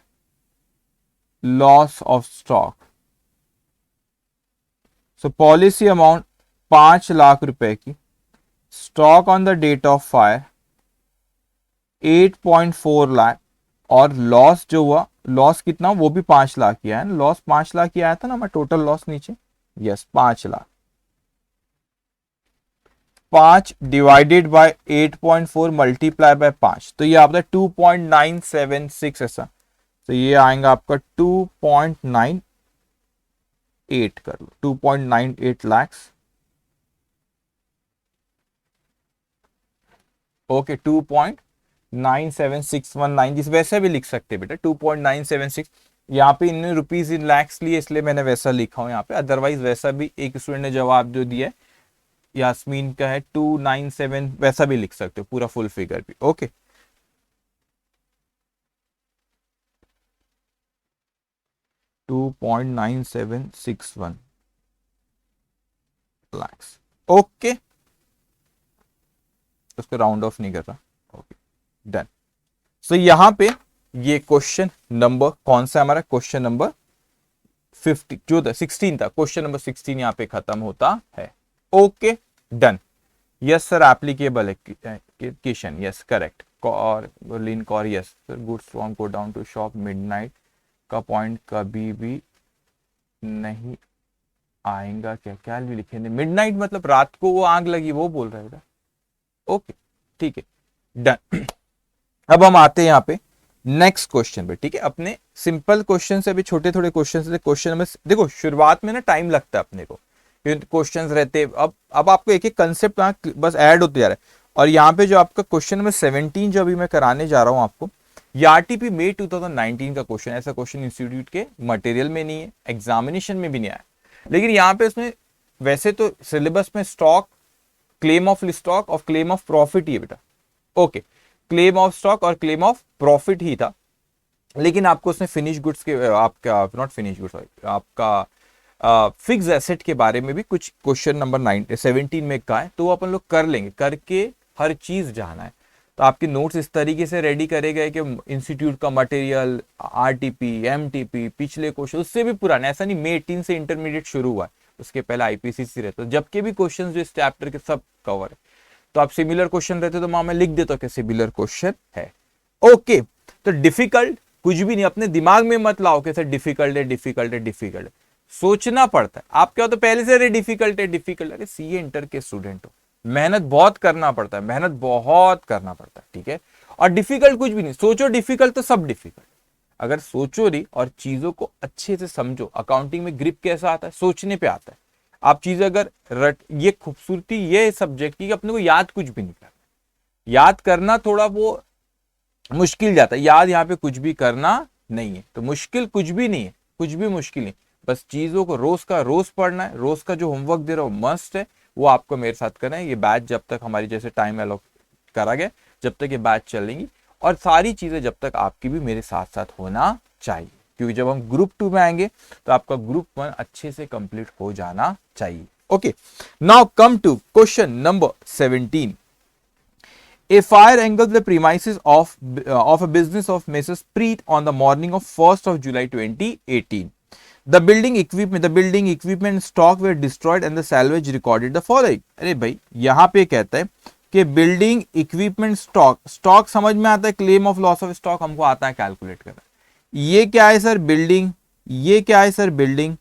loss of stock. So policy amount 5 lakh रुपए की, stock on the date of fire 8.4 lakh, और loss जो हुआ, loss कितना, वो भी 5 लाख की आया ना, लॉस 5 लाख की आया था ना, मैं टोटल लॉस नीचे, yes 5 lakh, 5 divided by 8.4 multiply by 5, तो ये आपका 2.976 ऐसा, तो ये आएगा आपका 2.98 कर लो, 2.98 लाख, ओके 2.97619, जिस वैसे भी लिख सकते बेटा 2.976, यहाँ पे इन रुपीज इन लैक्स लिए इसलिए मैंने वैसा लिखा हूं यहाँ पे, अदरवाइज वैसा भी एक स्टूडेंट ने जवाब जो दिया है यास्मीन का है 297, वैसा भी लिख सकते हो पूरा फुल फिगर भी, ओके। $2.9761 lakhs, ओके, उसको राउंड ऑफ नहीं कर रहा, ओके डन। सो यहां पे ये क्वेश्चन नंबर कौन सा हमारा, क्वेश्चन नंबर 50 जो था 16 था, क्वेश्चन नंबर 16 यहां पे खत्म होता है, okay done. Yes sir applicable question, yes correct, और लिन कॉर, yes sir goods from godown to shop midnight का पॉइंट कभी भी नहीं आएगा, क्या क्या लिखे, मिडनाइट मतलब रात को वो आग लगी वो बोल रहे हैं, ओके ठीक है डन। अब हम आते हैं यहाँ पे नेक्स्ट क्वेश्चन पे, ठीक है, अपने सिंपल क्वेश्चन से अभी छोटे थोड़े क्वेश्चन से, क्वेश्चन में देखो शुरुआत में ना टाइम लगता है अपने को, क्वेश्चंस रहते, अब आपको एक एक कंसेप्ट बस ऐड होते जा रहा है। और यहाँ पे जो आपका क्वेश्चन नंबर 17 जो अभी मैं कराने जा रहा हूँ आपको, ये आरटीपी मई 2019 का क्वेश्चन, ऐसा क्वेश्चन इंस्टीट्यूट के मटेरियल में नहीं है, एग्जामिनेशन में भी नहीं आया, लेकिन यहाँ पे उसमें वैसे तो सिलेबस में स्टॉक, क्लेम ऑफ स्टॉक और क्लेम ऑफ प्रॉफिट ही है बेटा, ओके क्लेम ऑफ स्टॉक और क्लेम ऑफ प्रॉफिट ही था, लेकिन आपको उसमें फिनिश गुड्स के, आपका नॉट फिनिश गुड्स, आपका फिक्स एसेट के बारे में भी कुछ क्वेश्चन नंबर 17 में कहा है, तो वो अपन लोग कर लेंगे, करके हर चीज जाना है। तो आपके नोट्स इस तरीके से रेडी करे गए कि इंस्टीट्यूट का मटेरियल, आरटीपी, एमटीपी, पिछले क्वेश्चन उससे भी पुराना, ऐसा नहीं मई 18 से इंटरमीडिएट शुरू हुआ है, उसके पहले आईपीसीसी रहता है, जबकि भी क्वेश्चन जो इस चैप्टर के सब कवर है। तो आप सिमिलर क्वेश्चन रहते तो मैं लिख देता कि सिमिलर क्वेश्चन है, ओके। तो डिफिकल्ट कुछ भी नहीं, अपने दिमाग में मत लाओ कि सर डिफिकल्ट है, डिफिकल्ट है, डिफिकल्ट है, सोचना पड़ता है। आप क्या तो पहले से अरे डिफिकल्ट है, डिफिकल्ट, अरे सीए इंटर के स्टूडेंट हो, मेहनत बहुत करना पड़ता है, मेहनत बहुत करना पड़ता है, ठीक है। और डिफिकल्ट कुछ भी नहीं, सोचो डिफिकल्ट तो सब डिफिकल्ट, अगर सोचो नहीं और चीजों को अच्छे से समझो। अकाउंटिंग में ग्रिप कैसा आता है, सोचने पे आता है। आप चीज अगर ये खूबसूरती ये सब्जेक्ट की अपने को याद कुछ भी नहीं करना, याद करना थोड़ा वो मुश्किल जाता है, याद यहाँ पे कुछ भी करना नहीं है, तो मुश्किल कुछ भी नहीं है, कुछ भी मुश्किल नहीं, बस चीजों को रोज का रोज पढ़ना है। रोज का जो होमवर्क दे रहा हूं मस्ट है, वो आपको मेरे साथ करना है। ये बैच जब तक हमारी जैसे टाइम अलॉट करा गया, जब तक ये बैच चलेंगी, और सारी चीजें जब तक आपकी भी मेरे साथ साथ होना चाहिए, क्योंकि जब हम ग्रुप 2 में आएंगे तो आपका ग्रुप 1 अच्छे से कंप्लीट हो जाना चाहिए, okay. Now come to question number 17। A fire engulfed the premises of a business of Mrs. Preet on the morning of 1st of July 2018. The building equipment stock were destroyed and the salvage recorded the following. अरे भाई यहाँ पे कहता है कि building equipment stock समझ में आता है, claim of loss of stock हमको आता है कैलकुलेट करना। ये क्या है सर बिल्डिंग, ये क्या है सर बिल्डिंग,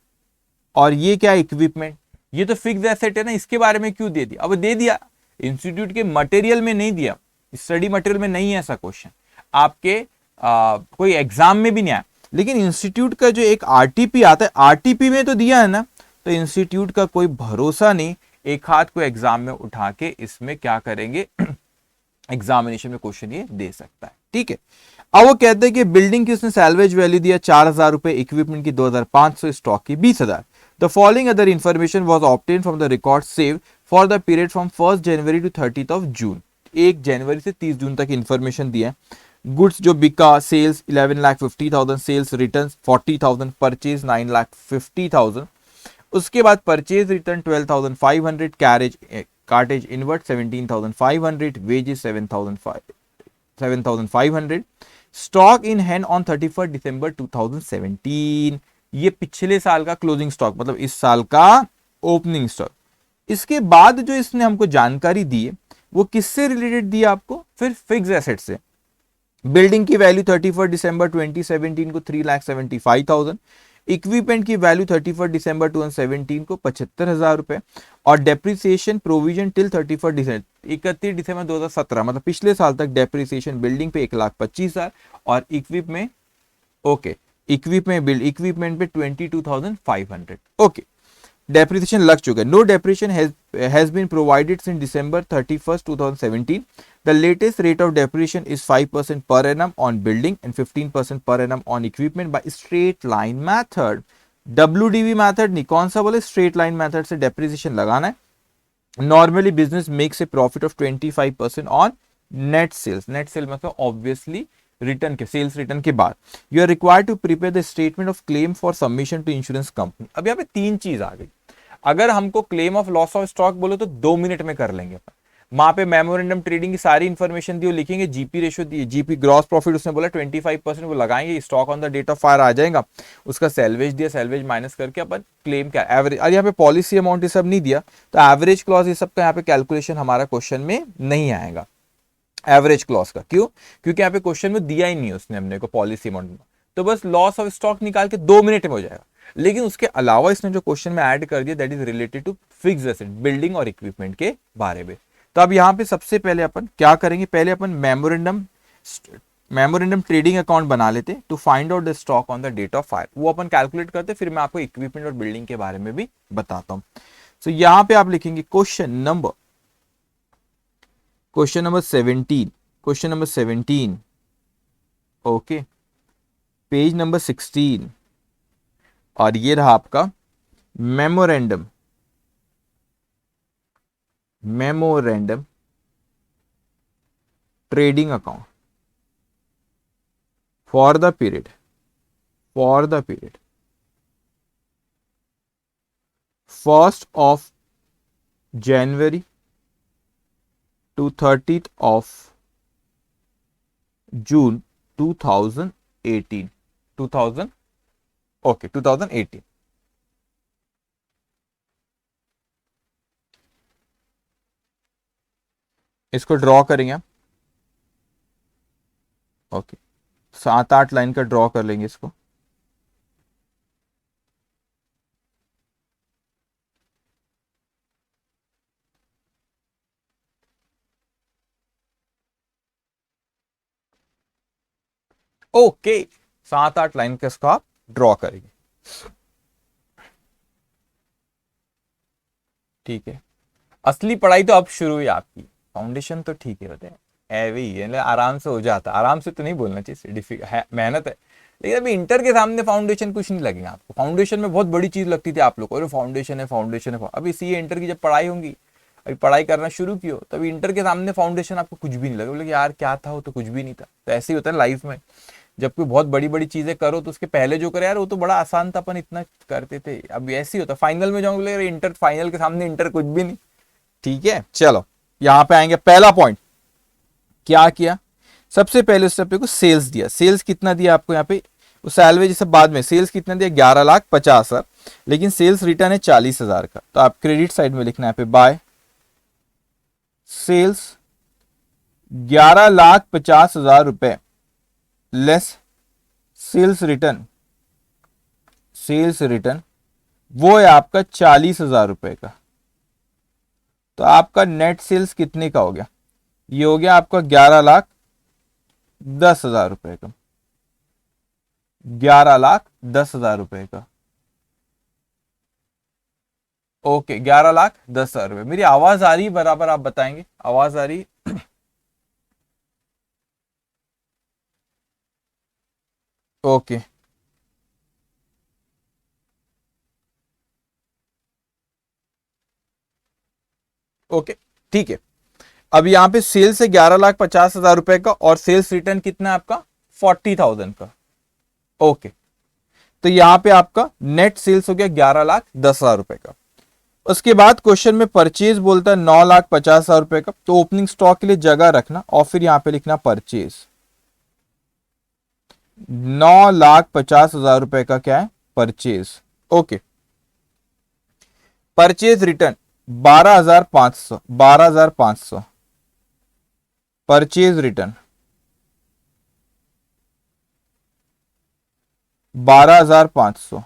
और ये क्या है इक्विपमेंट, ये तो फिक्स एसेट है ना, इसके बारे में क्यों दे दिया, अब दे दिया इंस्टीट्यूट के मटेरियल में नहीं दिया, स्टडी मटेरियल में नहीं है ऐसा क्वेश्चन, आपके कोई एग्जाम में भी नहीं आया, लेकिन इंस्टीट्यूट का जो एक आरटीपी आता है, आरटीपी में तो दिया है ना, तो इंस्टीट्यूट का कोई भरोसा नहीं, एक हाथ को एग्जाम में उठा के इसमें क्या करेंगे एग्जामिनेशन में क्वेश्चन ये दे सकता है, ठीक है। अब वो कहते हैं कि बिल्डिंग की उसने सैल्वेज वैल्यू दिया 4,000 रुपए, इक्विपमेंट की 2,500, स्टॉक की 20,000. The following other information was obtain from the record save for the period from 1 January to 30 of June. 1 जनवरी से 30 जून तक इंफॉर्मेशन दिया है. गुड्स जो बिका, सेल्स 11,50,000, सेल्स रिटर्न 40,000, परचेज 9,50,000. उसके बाद purchase return 12,500, carriage cartage inward 17,500, wages 7,500, stock in hand on 31 December 2017. ये पिछले साल का क्लोजिंग स्टॉक, मतलब इस साल का ओपनिंग स्टॉक. इसके बाद जो इसने हमको जानकारी दी है वो किससे रिलेटेड दी है आपको, फिर फिक्स एसेट से. बिल्डिंग की वैल्यू 31 दिसंबर 2017 को 3,75,000, इक्विपमेंट की वैल्यू 31 दिसंबर 2017 को 75,000 रुपए, और डेप्रिसिएशन प्रोविजन टिल 31 दिसंबर 2017, मतलब पिछले साल तक डेप्रिसिएशन बिल्डिंग पे 1,25,000 और इक्विपमेंट इक्विपमेंट पे 22,500. ओके, डेप्रिसिएशन लग चुका है. No depreciation has been provided since December 31, 2017. The latest rate of depreciation is 5% per annum on building and 15% per annum on equipment by straight line method. WDV method नहीं, कौन सा बोले, straight line method से depreciation लगाना है. Normally business makes a profit of 25% on net sales. Net sale मतलब obviously return के, sales return के बाद. You are required to prepare the statement of claim for submission to insurance company. अब यहाँ पे 3 चीज आ गई. अगर हमको claim of loss of stock बोलो तो 2 मिनट में कर लेंगे अपन. वहां पे मेमोरेंडम ट्रेडिंग की सारी इंफॉर्मेशन दी, लिखेंगे. जीपी रेशियो दी, जीपी ग्रॉस प्रॉफिट उसने बोला 25% वो लगाएंगे. Stock on the date of fire आ जाएगा. उसका सेल्वेज दिया, सेल्वेज माइनस करके अपन क्लेम क्या एवरेज. और यहाँ पे पॉलिसी अमाउंट ये सब नहीं दिया, तो एवरेज क्लॉज ये सब का यहाँ पे कैलकुलेशन हमारा क्वेश्चन में नहीं आएगा. एवरेज क्लॉज का क्यों, क्योंकि यहाँ पे क्वेश्चन में दिया ही नहीं उसने हमने को पॉलिसी अमाउंट में. तो बस लॉस ऑफ स्टॉक निकाल के 2 मिनट में हो जाएगा. लेकिन उसके अलावा इसने जो क्वेश्चन में ऐड कर दिया that is related to fixed asset, building और इक्विपमेंट के बारे में. तो अब यहाँ पे सबसे पहले अपन क्या करेंगे, पहले अपन मेमोरेंडम ट्रेडिंग अकाउंट बना लेते to find out the stock on the date of fire. वो अपन कैलकुलेट करते, फिर मैं आपको इक्विपमेंट और बिल्डिंग के बारे में भी बताता हूँ. तो यहाँ पे आप लिखेंगे question number 17. Okay, page number 16. और ये रहा आपका memorandum trading account for the period 1st of January to 30th of June 2018. 2018. इसको ड्रॉ करेंगे आप. ओके, 7-8 लाइन का ड्रॉ कर लेंगे इसको. ओके, 7-8 लाइन का इसको आप ड्रॉ करेंगे. ठीक है, असली पढ़ाई तो अब शुरू हुई आपकी. फाउंडेशन तो ठीक है, बताए ऐवे ही है, आराम से हो जाता. आराम से तो नहीं बोलना चाहिए, मेहनत है. लेकिन अभी इंटर के सामने फाउंडेशन कुछ नहीं लगेगा आपको. फाउंडेशन में बहुत बड़ी चीज लगती थी आप लोग को, अरे फाउंडेशन है. अभी सी इंटर की जब पढ़ाई होंगी, अभी पढ़ाई करना शुरू की हो, तभी इंटर के सामने फाउंडेशन आपको कुछ भी नहीं लगेगा. बोले यार क्या था, वो तो कुछ भी नहीं था. तो ऐसे ही होता है लाइफ में, जब कोई बहुत बड़ी बड़ी चीजें करो तो उसके पहले जो करे यार वो तो बड़ा आसान था, अपन इतना करते थे. अब ऐसे ही होता, फाइनल में जाऊंगे बोले इंटर, फाइनल के सामने इंटर कुछ भी नहीं. ठीक है, चलो यहां पे आएंगे. पहला पॉइंट क्या किया, सबसे पहले उस को सेल्स दिया. सेल्स कितना दिया आपको यहाँ पे, सैलरी सब बाद में. सेल्स कितना दिया, 11,50,000, लेकिन सेल्स रिटर्न है 40,000 का. तो आप क्रेडिट साइड में लिखना है पे बाय सेल्स 11,50,000 रुपए लेस सेल्स रिटर्न वो है आपका 40,000 रुपए का. तो आपका नेट सेल्स कितने का हो गया, ये हो गया आपका 11,10,000 रुपए का. 11,10,000 रुपए का. ओके, 11,10,000 रुपए. मेरी आवाज आ रही बराबर, आप बताएंगे आवाज आ रही. ओके ओके ठीक है। अब यहाँ पे सेल्स है 11,50,000 रुपए का और सेल्स रिटर्न कितना है आपका 40,000 का। ओके तो यहाँ पे आपका नेट सेल्स हो गया 11,10,000 रुपए का। उसके बाद क्वेश्चन में परचेज बोलता है 9,50,000 रुपए का, तो ओपनिंग स्टॉक के लिए जगह रखना और फिर यहाँ पे लिखना परचेज। 9,50,000 रुपए का क्या है purchase. Okay purchase return 12,500 12,500 purchase return 12,500।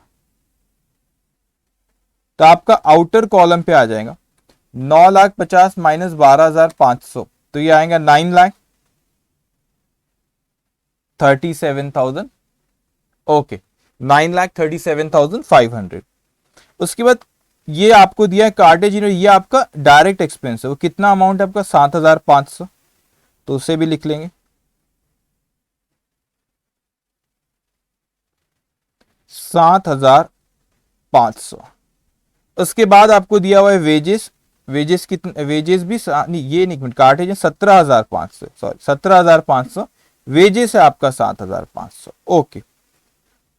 तो आपका आउटर कॉलम पे आ जाएगा 9,50,000 माइनस 12,500, तो ये आएगा 9,37,000। ओके 9,37,500। उसके बाद ये आपको दिया है कार्टेज, ये आपका डायरेक्ट एक्सपेंस है, वो कितना अमाउंट है आपका 7,500, तो उसे भी लिख लेंगे 7,500। उसके बाद आपको दिया हुआ है वेजेस, वेजेस कितने, वेजेस भी नहीं ये नहीं कार्टेज है 17,500, सॉरी 17,500, वेजेस है आपका 7,500। Okay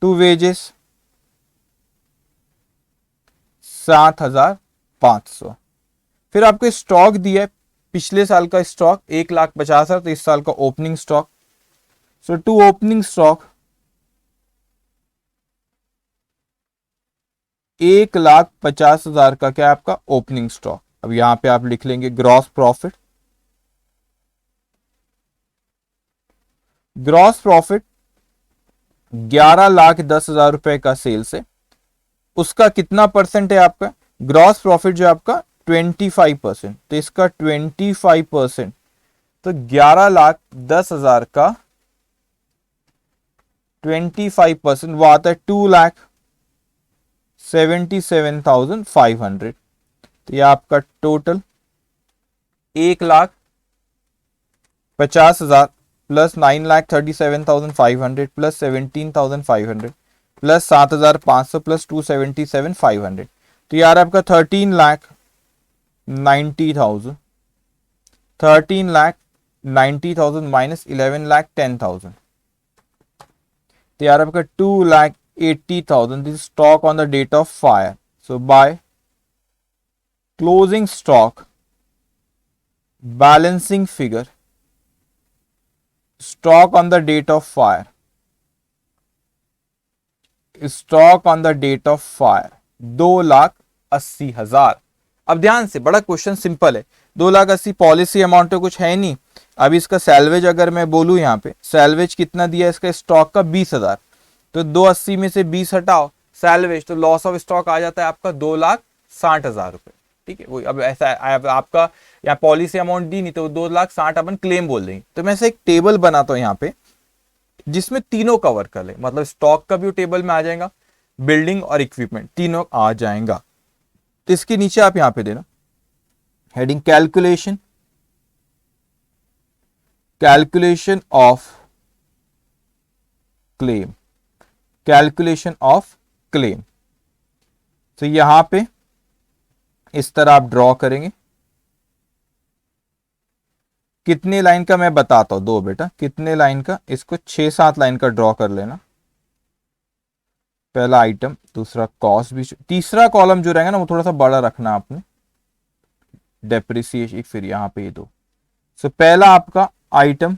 to wages 7,500। फिर आपको स्टॉक दिया है, पिछले साल का स्टॉक 1,50,000, तो इस साल का opening stock, so to opening stock 1,50,000 का क्या है आपका ओपनिंग स्टॉक। अब यहां पे आप लिख लेंगे ग्रॉस प्रॉफिट। ग्रॉस प्रॉफिट 11,10,000 रुपए का सेल्स है, उसका कितना परसेंट है आपका ग्रॉस प्रॉफिट जो आपका 25%, तो इसका 25%, तो 11,10,000 का 25% वो आता है 2,77,500। तो ये आपका total 1,50,000 plus 9,37,500 plus 17,500 plus 7,500 plus 2,77,500, तो यार आपका 13,90,000, 13,90,000 माइनस 11,10,000, तो यार आपका 2,80,000। This stock on the date of fire, so by closing stock balancing figure stock on the date of fire, stock on the date of fire 2,80,000। अब ध्यान से, बड़ा क्वेश्चन सिंपल है, 2,80,000 पॉलिसी अमाउंट तो कुछ है नहीं। अब इसका सैलवेज अगर मैं बोलूं यहाँ पे सैलवेज कितना दिया है इसका स्टॉक का 20,000, तो 280 में से 20 हटाओ सैलवेज, तो लॉस ऑफ स्टॉक आ जाता है आपका 2,60,000 रुपए। ठीक है वही, अब ऐसा आपका यहाँ पॉलिसी अमाउंट दी नहीं तो 2,60,000 अपन क्लेम बोल देंगे। तो मैं ऐसे एक टेबल बनाता हूँ यहाँ पे जिसमें तीनों कवर कर ले, मतलब स्टॉक का भी टेबल में आ जाएगा, बिल्डिंग और इक्विपमेंट तीनों आ जाएगा। तो इसके नीचे आप यहां पे देना heading calculation, calculation of claim, calculation of claim. तो यहां पे इस तरह आप ड्रॉ करेंगे, कितने लाइन का मैं बताता हूं, दो बेटा कितने लाइन का, इसको 6-7 लाइन का ड्रॉ कर लेना। पहला आइटम, दूसरा कॉस्ट भी, तीसरा कॉलम जो रहेगा ना वो थोड़ा सा बड़ा रखना आपने, डेप्रिसिएशन, फिर यहां पे ये दो। सो पहला आपका आइटम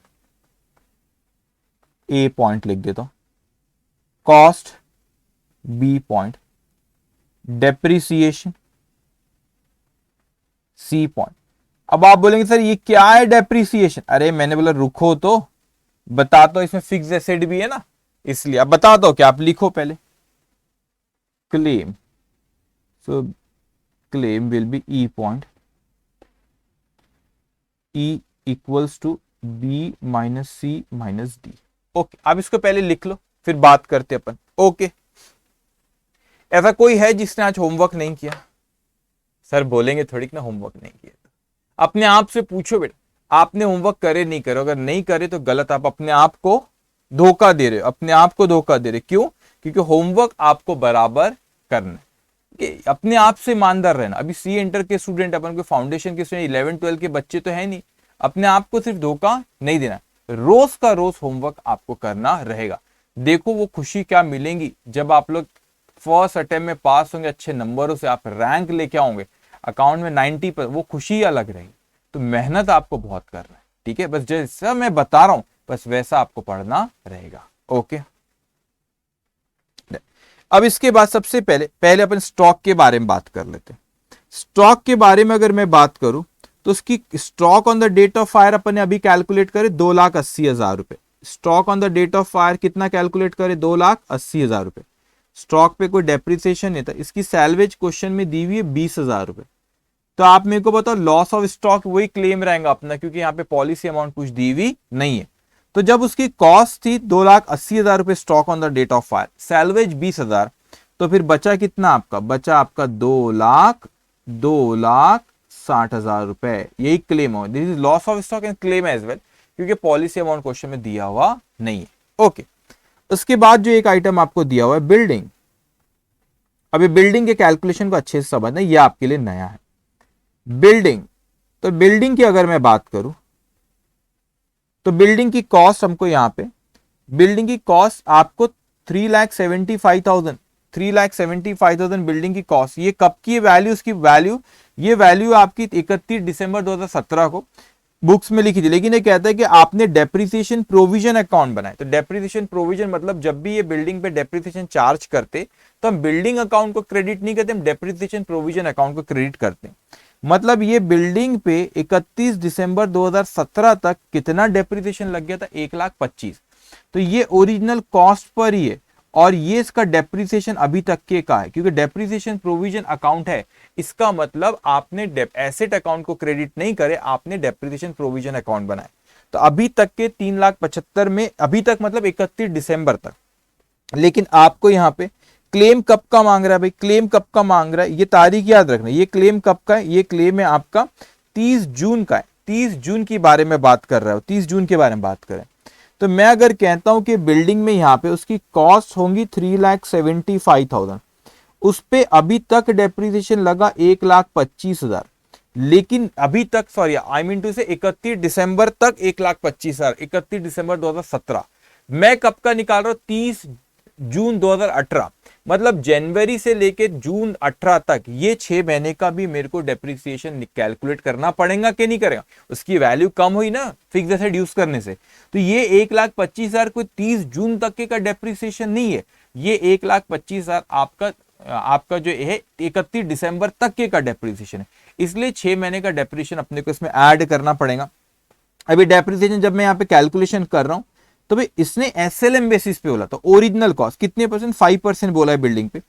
ए पॉइंट लिख देता हूं, cost B point, depreciation C point. अब आप बोलेंगे सर ये क्या है डेप्रिसिएशन, अरे मैंने बोला रुको तो बताता हूं, इसमें फिक्स एसेट भी है ना, इसलिए अब बताता हूं क्या, आप लिखो पहले claim, so claim will be E point, E equals to B minus C minus D. Okay अब इसको पहले लिख लो फिर बात करते अपन। ओके ऐसा कोई है जिसने आज होमवर्क नहीं किया, सर बोलेंगे थोड़ी ना होमवर्क नहीं किया, तो अपने आप से पूछो बेटा आपने होमवर्क करे नहीं करे, अगर नहीं करे तो गलत, आप अपने आप को धोखा दे रहे हो, अपने आप को धोखा दे रहे हो। क्यों? क्योंकि होमवर्क आपको बराबर करना है, कि अपने आप से ईमानदार रहना। अभी सी इंटर के स्टूडेंट, अपन को फाउंडेशन के स्टूडेंट, 11-12 के बच्चे तो है नहीं, अपने आप को सिर्फ धोखा नहीं देना, रोज का रोज होमवर्क आपको करना रहेगा। देखो वो खुशी क्या मिलेंगी जब आप लोग फर्स्ट अटेम्प्ट में पास होंगे, अच्छे नंबरों से आप रैंक लेके आओगे, अकाउंट में 90 पर, वो खुशी अलग रहेगी। तो मेहनत आपको बहुत करना है, ठीक है। बस जैसा मैं बता रहा हूं बस वैसा आपको पढ़ना रहेगा। ओके, अब इसके बाद सबसे पहले अपन स्टॉक के बारे में बात कर लेते हैं। स्टॉक के बारे में अगर मैं बात करूं तो उसकी stock on the date of fire अपन ने अभी कैलकुलेट करे 2,80,000 रुपए। Stock on the date of fire कितना कैलकुलेट करे? 2,80,000 रुपए। स्टॉक पे कोई डेप्रिसिएशन नहीं था। इसकी सैलवेज क्वेश्चन में दी हुई है 20,000 रुपए। तो आप मेरे को बताओ, लॉस ऑफ स्टॉक वही क्लेम रहेगा अपना, क्योंकि यहाँ पे पॉलिसी अमाउंट कुछ दी हुई नहीं है। तो जब उसकी कॉस्ट थी 2,80,000 रुपए stock on the date of fire, salvage 20,000, तो फिर बचा कितना आपका? बचा आपका 2,60,000 रुपए। यही क्लेम हो, this is loss of stock and claim as well, क्योंकि पॉलिसी अमाउंट क्वेश्चन में दिया हुआ नहीं है। ओके, उसके बाद जो एक आइटम आपको दिया हुआ है बिल्डिंग। अभी बिल्डिंग के कैलकुलेशन को अच्छे से समझना, ये आपके लिए नया है। बिल्डिंग, तो बिल्डिंग की अगर मैं बात करूं तो बिल्डिंग की कॉस्ट हमको यहां पे, बिल्डिंग की कॉस्ट आपको 3,75,000 बिल्डिंग की कॉस्ट। ये कब की वैल्यू? उसकी वैल्यू, ये वैल्यू आपकी 31 दिसंबर 2017 को बुक्स में लिखी थी। लेकिन ये कहता है कि आपने डेप्रिसिएशन प्रोविजन अकाउंट बनाए। तो डेप्रिसिएशन प्रोविजन मतलब जब भी ये बिल्डिंग पे डेप्रिसिएशन चार्ज करते तो हम बिल्डिंग अकाउंट को क्रेडिट नहीं करते, हम डेप्रिसिएशन प्रोविजन अकाउंट को क्रेडिट करते हैं। मतलब ये बिल्डिंग पे 31 दिसंबर 2017 तक कितना डेप्रिसिएशन लग गया था? 1,25,000। तो ये ओरिजिनल कॉस्ट पर ही है, और ये इसका डेप्रिसिएशन अभी तक के का है, क्योंकि डेप्रिसिएशन प्रोविजन अकाउंट है। इसका मतलब आपने एसेट अकाउंट को क्रेडिट नहीं करे, आपने डेप्रिसिएशन प्रोविजन अकाउंट बनाए। तो अभी तक के 3,75,000 में, अभी तक मतलब 31 दिसंबर तक। लेकिन आपको यहाँ पे क्लेम कब का मांग रहा है भाई? क्लेम कब का मांग रहा है? ये तारीख याद रखना। ये क्लेम कब का है? ये क्लेम है आपका 30 जून का है। 30 जून के बारे में बात कर रहा हूं, 30 जून के बारे में बात करें तो मैं अगर कहता हूं कि बिल्डिंग में यहां पे उसकी कॉस्ट होंगी 3,75,000, उस पे अभी तक डेप्रिसिएशन लगा 1,25,000। लेकिन अभी तक, सॉरी आई मीन टू से 31 दिसंबर तक 1,25,000, 31 दिसंबर 2017। मैं कब का निकाल रहा हूं? 30 जून 2018। मतलब जनवरी से लेके जून 18 तक, ये 6 महीने का भी मेरे को डेप्रिसिएशन कैलकुलेट करना पड़ेगा कि नहीं करेगा? उसकी वैल्यू कम हुई ना फिक्स एसेट यूज करने से। तो ये 1,25,000 कोई 30 जून तक के का डेप्रिसिएशन नहीं है, ये 1,25,000 आपका जो है 31 दिसंबर तक के का डेप्रिसिएशन है। इसलिए 6 महीने का डेप्रिसिएशन अपने को इसमें ऐड करना पड़ेगा। अभी डेप्रिसिएशन जब मैं यहाँ पे कैलकुलेशन कर रहा हूं तो भाई इसने एसएलएम बेसिस पे बोला, तो ओरिजिनल कॉस्ट कितने परसेंट? 5% बोला है बिल्डिंग पे।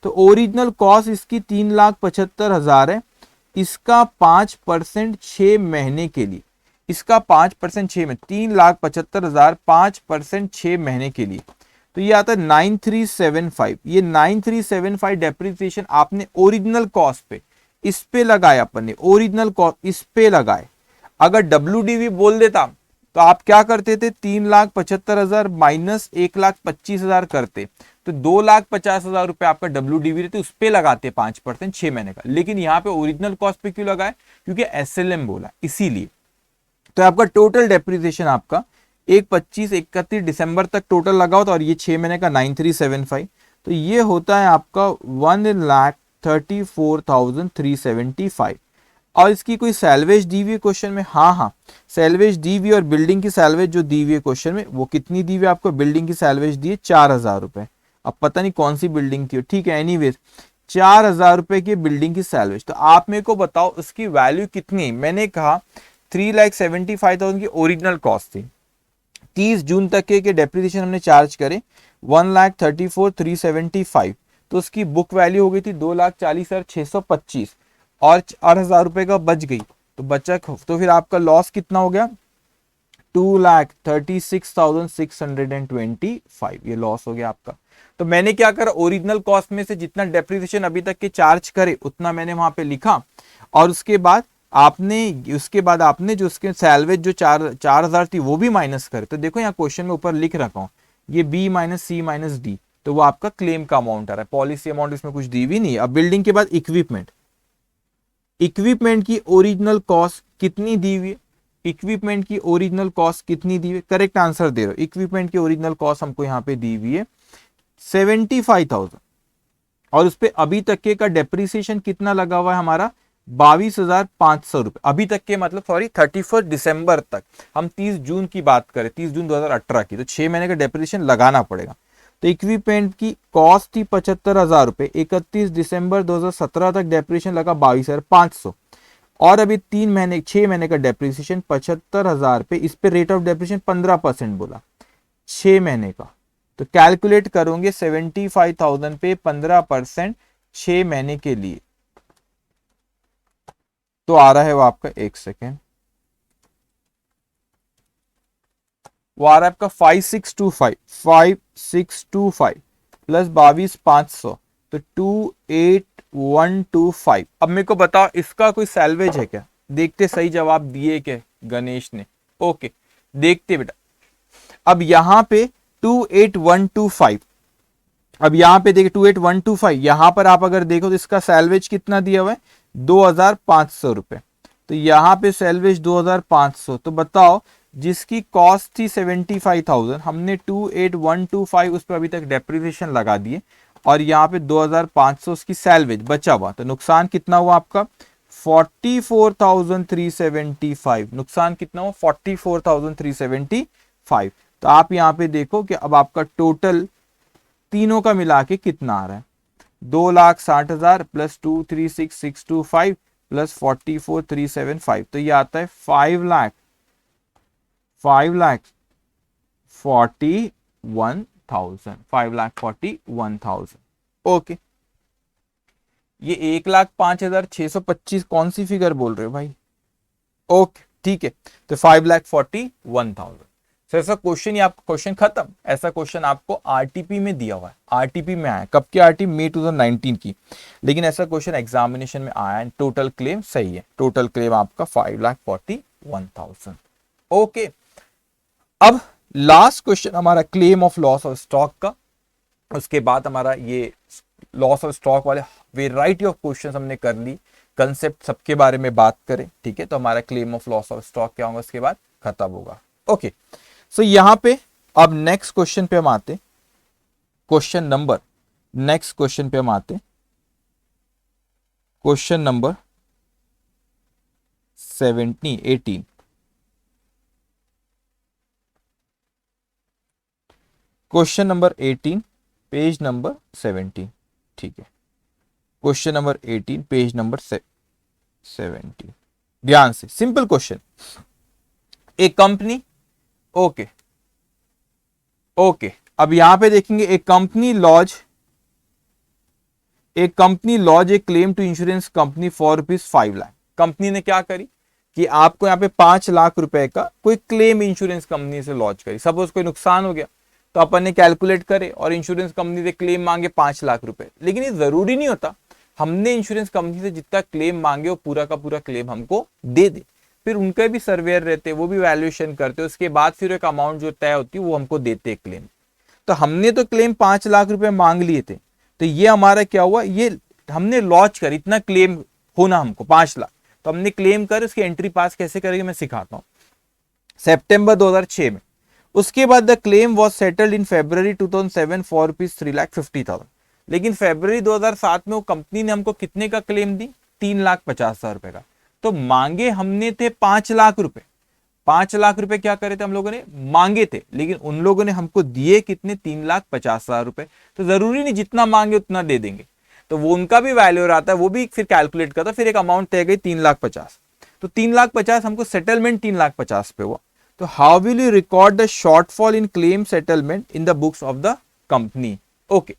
तो ओरिजिनल कॉस्ट इसकी 3,75,000 है। इसका 5% 6 महीने के लिए, इसका 5% 6 में 3,75,000, 5% 6 महीने के लिए, तो ये आता है 9,375। ये 9,375 डेप्रिसिएशन आपने ओरिजिनल कॉस्ट पे, इस पे लगाया अपन ने, ओरिजिनल कॉस्ट इस पे लगाए। अगर WDV बोल देता तो आप क्या करते थे? 3,75,000 माइनस 1,25,000 करते, तो 2,50,000 रुपए आपका WDV रहते, उस पे लगाते 5% 6 महीने का। लेकिन यहाँ पे ओरिजिनल कॉस्ट पे क्यों लगाए? क्योंकि एसएलएम बोला, इसीलिए। तो आपका टोटल डेप्रिसिएशन आपका 31 दिसंबर तक टोटल लगा होता, और ये 6 महीने का 9,375, तो ये होता है आपका 1,34,375। और इसकी कोई सैलवेज दी हुई है क्वेश्चन में? हाँ, सैलवेज दी हुई। और बिल्डिंग की सैलवेज जो दी हुई है क्वेश्चन में, वो कितनी दी हुई है आपको? बिल्डिंग की सैलवेज दी है 4,000 रुपए। अब पता नहीं कौन सी बिल्डिंग थी, ठीक है, एनीवेज 4,000 रुपए की बिल्डिंग की सैलवेज। तो आप मेरे को बताओ उसकी वैल्यू कितनी? मैंने कहा 3,75,000 की ओरिजिनल कॉस्ट थी, 30 जून तक के डेप्रिसिएशन हमने चार्ज करे 1,34,375, तो उसकी बुक वैल्यू हो गई थी 2,40,625, और 4,000 रुपए का बच गई, तो बचा, तो फिर आपका लॉस कितना हो गया? 2,36,625, ये लॉस हो गया आपका। तो मैंने क्या करा? ओरिजिनल कॉस्ट में से जितना डेप्रिसिएशन अभी तक के चार्ज करे उतना मैंने वहां पे लिखा, और उसके बाद आपने उसके बाद आपने जो उसके सैलवेज जो 4,000 थी वो भी माइनस करे, तो देखो यहाँ क्वेश्चन में ऊपर लिख रखा हूँ ये B minus C minus D, तो वो आपका क्लेम का अमाउंट आ रहा है। पॉलिसी अमाउंट इसमें कुछ दी भी नहीं। अब बिल्डिंग के बाद इक्विपमेंट, इक्विपमेंट की ओरिजिनल कॉस्ट कितनी दी हुई है, इक्विपमेंट की ओरिजिनल कॉस्ट कितनी दी हुई है, करेक्ट आंसर दे रहे हो। इक्विपमेंट की ओरिजिनल कॉस्ट हमको यहाँ पे दी हुई है 75,000 और उस पर अभी तक के का डेप्रीसिएशन कितना लगा हुआ है हमारा 22,500 रुपए अभी तक के, मतलब सॉरी 31 दिसंबर तक। हम 30 जून की बात करें, 30 जून 2018 की, तो 6 महीने का डेप्रीसिएशन लगाना पड़ेगा। तो इक्विपमेंट की कॉस्ट थी 75,000 रुपए, 31 दिसंबर 2017 तक डेप्रीसिएशन लगा 22,500 और अभी 6 महीने का डेप्रीसिएशन 75,000 पे, इस पे रेट ऑफ डेप्रीसिएशन 15% बोला 6 महीने का। तो कैलकुलेट करोगे 75,000 पे 15% 6 महीने के लिए, तो आ रहा है वो आपका, एक सेकेंड, वो आ रहा है आपका 5625 प्लस 22,500 तो 28,125। अब मेरे को बताओ इसका कोई सैलवेज है क्या, देखते सही जवाब दिए क्या गणेश ने। ओके देखते बेटा, अब यहां पे 28,125, अब यहां पे देखिए 28,125, यहां पर आप अगर देखो तो इसका सैलवेज कितना दिया हुआ है 2,500 रुपए, तो यहां पे सैलवेज 2,500, तो बताओ जिसकी कॉस्ट थी 75,000 हमने 28,125 उस पर अभी तक डेप्रिसिएशन लगा दिए और यहाँ पे 2,500 उसकी सैलवेज बचा हुआ, तो नुकसान कितना हुआ आपका 44,375, नुकसान कितना हुआ 44,375। तो आप यहाँ पे देखो कि अब आपका टोटल तीनों का मिला के कितना आ रहा है 2,60,000 प्लस 236,625 प्लस 44,375, तो ये आता है 5,41,000। ओके, ये 1,05,625 कौन सी फिगर बोल रहे हो भाई। ओके ठीक है, तो 5,41,000। सर ऐसा क्वेश्चन, ये आपका क्वेश्चन खत्म। ऐसा क्वेश्चन आपको आरटीपी में दिया हुआ है, आरटीपी में आया, कब की आरटीपी, मई 2019 की, लेकिन ऐसा क्वेश्चन एग्जामिनेशन में आया है। टोटल क्लेम सही है, टोटल क्लेम आपका 5,41,000। ओके, अब लास्ट क्वेश्चन हमारा claim of loss of stock का, उसके बाद हमारा ये लॉस ऑफ स्टॉक वाले वेराइटी ऑफ क्वेश्चन हमने कर ली, कंसेप्ट सबके बारे में बात करें, ठीक है। तो हमारा claim of loss of stock क्या होगा उसके बाद खत्म होगा। ओके, सो यहां पे अब नेक्स्ट क्वेश्चन पे हम आते, क्वेश्चन नंबर, नेक्स्ट क्वेश्चन पे हम आते, question number 18, question number 18 page number 17, ठीक है। क्वेश्चन नंबर 18 पेज नंबर 17, ध्यान से, सिंपल क्वेश्चन। एक कंपनी, ओके ओके, अब यहां पे देखेंगे एक company lodge a claim to insurance company for ₹5 lakh. Company ने क्या करी कि आपको यहाँ पे 5 लाख रुपए का कोई क्लेम इंश्योरेंस कंपनी से लॉन्च करी। सपोज कोई नुकसान हो गया तो अपन ने कैलकुलेट करे और इंश्योरेंस कंपनी से क्लेम मांगे 5 लाख रुपए, लेकिन ये जरूरी नहीं होता हमने इंश्योरेंस कंपनी से जितना क्लेम मांगे वो पूरा का पूरा क्लेम हमको दे दे। फिर उनके भी सर्वेयर रहते, वो भी वैल्यूएशन करते, उसके बाद फिर एक अमाउंट जो तय होती है वो हमको देते क्लेम। तो हमने तो क्लेम 5 लाख रुपए मांग लिए थे, तो ये हमारा क्या हुआ, ये हमने लॉन्च कर, इतना क्लेम होना हमको 5 लाख, तो हमने क्लेम कर, उसकी एंट्री पास कैसे करेंगे मैं सिखाता हूं। सितंबर 2006 में, उसके बाद the claim was settled in February 2007 for ₹3,50,000। लेकिन फरवरी 2007 में वो कंपनी ने हमको कितने का क्लेम दी, 3,50,000 रुपए का। तो मांगे हमने थे 5 लाख रुपए, 5 लाख रुपए क्या करे थे हम लोगों ने, मांगे थे, लेकिन उन लोगों ने हमको दिए कितने, 3,50,000 रुपए। तो जरूरी नहीं जितना मांगे उतना दे देंगे, तो वो उनका भी वैल्यू आता है, वो भी फिर कैलकुलेट करता, फिर एक अमाउंट तय गई 3,50,000। तो 3,50,000 हमको सेटलमेंट 3,50,000 पे हुआ। तो how will you record the shortfall in claim settlement in the books of the company. Okay,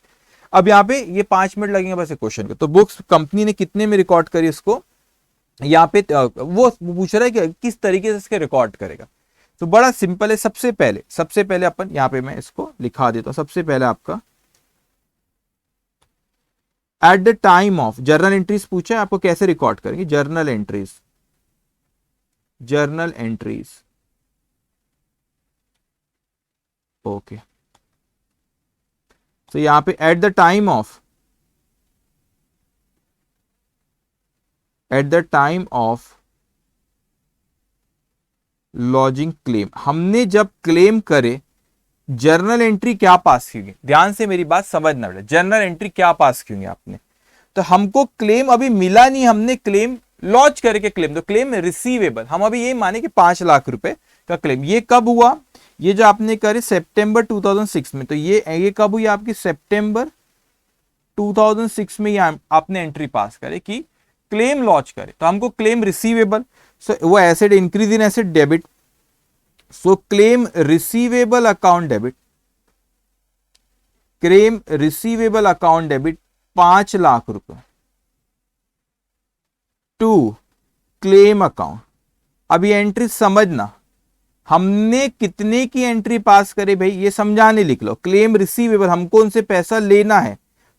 अब यहाँ पे ये 5 मिनट लगेंगे बस क्वेश्चन को। तो बुक्स कंपनी ने कितने में रिकॉर्ड करी इसको, यहाँ पे वो पूछ रहा है कि किस तरीके से इसके रिकॉर्ड करेगा। तो बड़ा सिंपल है, सबसे पहले अपन यहाँ पे मैं इसको लिखा देता हूं। सबसे पहले आपका eight the time of journal entries पूछा है, आपको कैसे रिकॉर्ड करेंगे journal entries. Journal entries. Okay, तो यहां पे eight the time of lodging claim, हमने जब क्लेम करे जर्नल एंट्री क्या पास की होगी, ध्यान से मेरी बात समझना बेटा, जर्नल एंट्री क्या पास की होगी आपने, तो हमको क्लेम अभी मिला नहीं, हमने क्लेम लॉन्च करके क्लेम, तो क्लेम रिसीवेबल, हम अभी ये माने कि 5 लाख रुपए का क्लेम, ये कब हुआ, ये जो आपने करे सितंबर 2006 में, तो ये कब हुई आपकी, सितंबर 2006 में ये आपने एंट्री पास करे कि क्लेम लॉन्च करे, तो हमको क्लेम रिसीवेबल, सो वो asset increase in asset debit, so claim receivable account debit, claim receivable account debit 5 lakh रुपए टू क्लेम अकाउंट। अब ये एंट्री समझना, हमने कितने की एंट्री पास करे भाई, ये समझाने लिख लो, क्लेम रिसीवेबल हमको उनसे पैसा लेना है,